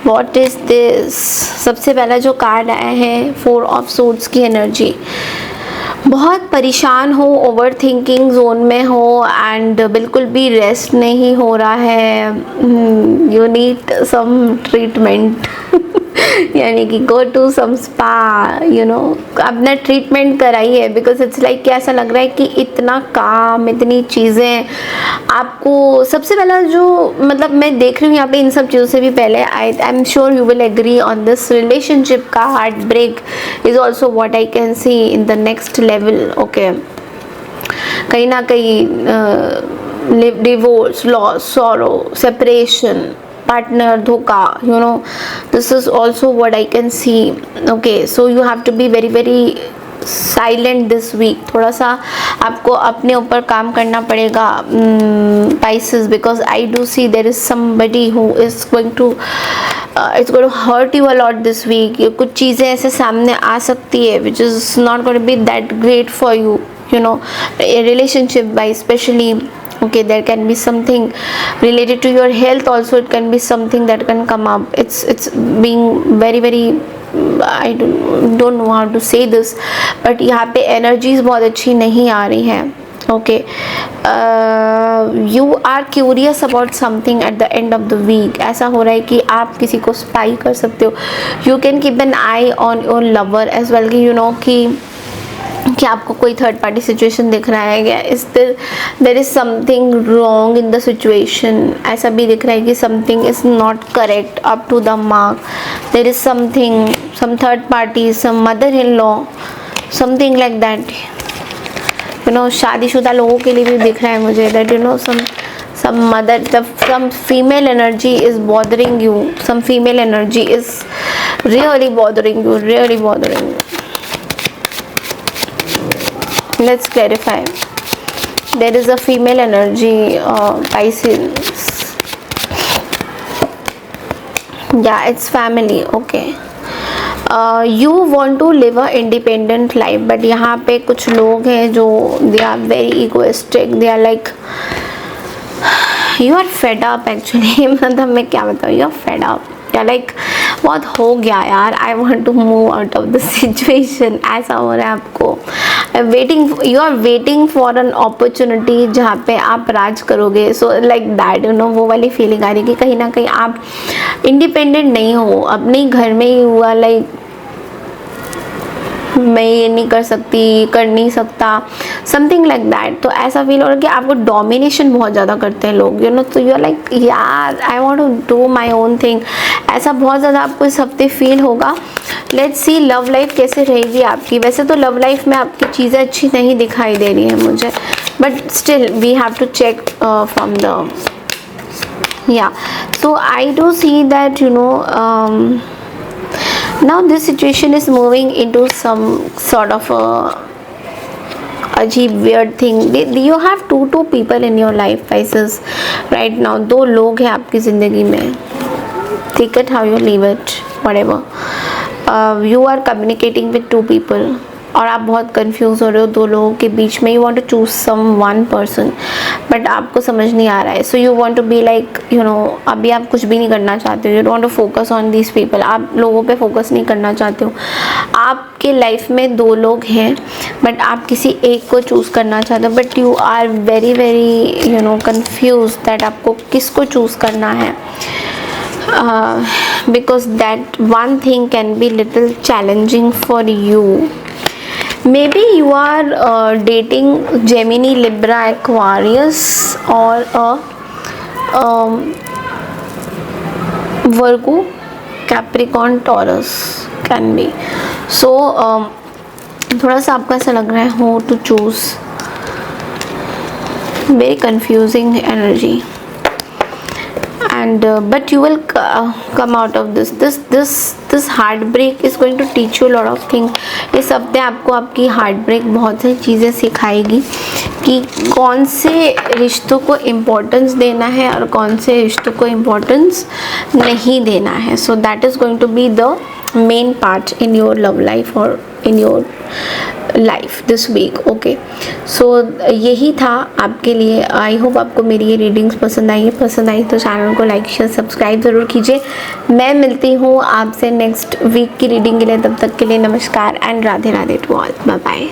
What is this? सबसे पहला जो कार्ड आया है 4 ऑफ सोर्ड्स की एनर्जी। बहुत परेशान हो, ओवर थिंकिंग जोन में हो एंड बिल्कुल भी रेस्ट नहीं हो रहा है। यू नीड सम ट्रीटमेंट यानी कि go to some spa, you know, अपना ट्रीटमेंट कराइए। बिकॉज इट्स लाइक ऐसा लग रहा है कि इतना काम, इतनी चीज़ें आपको। सबसे पहला जो मतलब मैं देख रही हूँ यहाँ पे इन सब चीज़ों से भी पहले, I am sure you will agree on this, relationship का heartbreak is also what I can see in the next level. Okay, कहीं ना कहीं divorce, loss, sorrow, separation, partner धोखा, you know, this is also what I can see. Okay, so you have to be very very silent this week. थोड़ा सा आपको अपने ऊपर काम करना पड़ेगा Pisces, because I do see there is somebody who is going to it's going to hurt you a lot this week. कुछ चीज़ें ऐसे सामने आ सकती है which is not going to be that great for you, you know, relationship wise especially. Okay, there can be something related to your health also. It can be something that can come up. It's being very very I don't know how to say this, but यहाँ पे energies बहुत अच्छी नहीं आ रही हैं. Okay, you are curious about something at the end of the week. ऐसा हो रहा है कि आप किसी को spy कर सकते हो. You can keep an eye on your lover as well, कि you know कि आपको कोई थर्ड पार्टी सिचुएशन दिख रहा है क्या, इस there is something wrong in the situation. ऐसा भी दिख रहा है कि something is not correct up to the mark. There is something, some third party, some mother in law, something like that, you know. शादीशुदा लोगों के लिए भी दिख रहा है मुझे that you know some mother, some female energy is bothering you, some female energy is really bothering you, really bothering you. Let's clarify. There is a female energy, Pisces. Yeah, it's family. Okay. You want to live a independent life, but यहाँ पे कुछ लोग हैं जो they are very egoistic. They are like, you are fed up actually. मतलब मैं क्या बताऊँ, you are fed up. या लाइक बहुत हो गया यार, I want to move out of the situation, ऐसा हो रहा है आपको। You are waiting for an opportunity जहाँ पे आप राज करोगे। So like that, you know, वो वाली फीलिंग आ रही है कि कहीं ना कहीं आप इंडिपेंडेंट नहीं हो, अपने घर में ही हुआ लाइक मैं ये नहीं कर सकती, कर नहीं सकता, समथिंग लाइक दैट। तो ऐसा फील हो रहा है कि आपको डोमिनेशन बहुत ज़्यादा करते हैं लोग, यू नो। तो यू आर लाइक यार I want to do my own thing, ऐसा बहुत ज़्यादा आपको इस हफ्ते फील होगा। लेट्स सी लव लाइफ कैसे रहेगी आपकी। वैसे तो लव लाइफ में आपकी चीज़ें अच्छी नहीं दिखाई दे रही हैं मुझे, but still we have to check from the so I do see that you know now this situation is moving into some sort of a अजीब weird thing. You have two people in your life, Pisces, right now. दो लोग हैं आपकी ज़िंदगी में. Take it how you leave it, whatever. You are communicating with two people. और आप बहुत कंफ्यूज हो रहे हो दो लोगों के बीच में. You want to choose some one person, but आपको समझ नहीं आ रहा है. So you want to be like you know, अभी आप कुछ भी नहीं करना चाहते हो. You don't want to focus on these people. आप लोगों पे फोकस नहीं करना चाहते हो. आपके लाइफ में दो लोग हैं, बट आप किसी एक को चूज़ करना चाहते हो. But you are very very you know confuse that आपको किसको चूज़ करना है. because that one thing can be little challenging for you. Maybe you are dating Gemini, Libra, Aquarius, or a Virgo, Capricorn, Taurus can be. So थोड़ा सा आपको ऐसा लग रहा है हो to choose. Very confusing energy. And but you will come out of this heartbreak is going to teach you a lot of things. इस हफ्ते आपको आपकी heartbreak बहुत सारी चीज़ें सिखाएगी कि कौन से रिश्तों को इम्पोर्टेंस देना है और कौन से रिश्तों को इम्पोर्टेंस नहीं देना है. So that is going to be the main part in your love life or in your life this week. Okay, so यही था आपके लिए। आई होप आपको मेरी ये रीडिंग्स पसंद आई तो चैनल को लाइक शेयर सब्सक्राइब ज़रूर कीजिए। मैं मिलती हूँ आपसे नेक्स्ट वीक की रीडिंग के लिए, तब तक के लिए नमस्कार and Radhe Radhe to all, bye bye.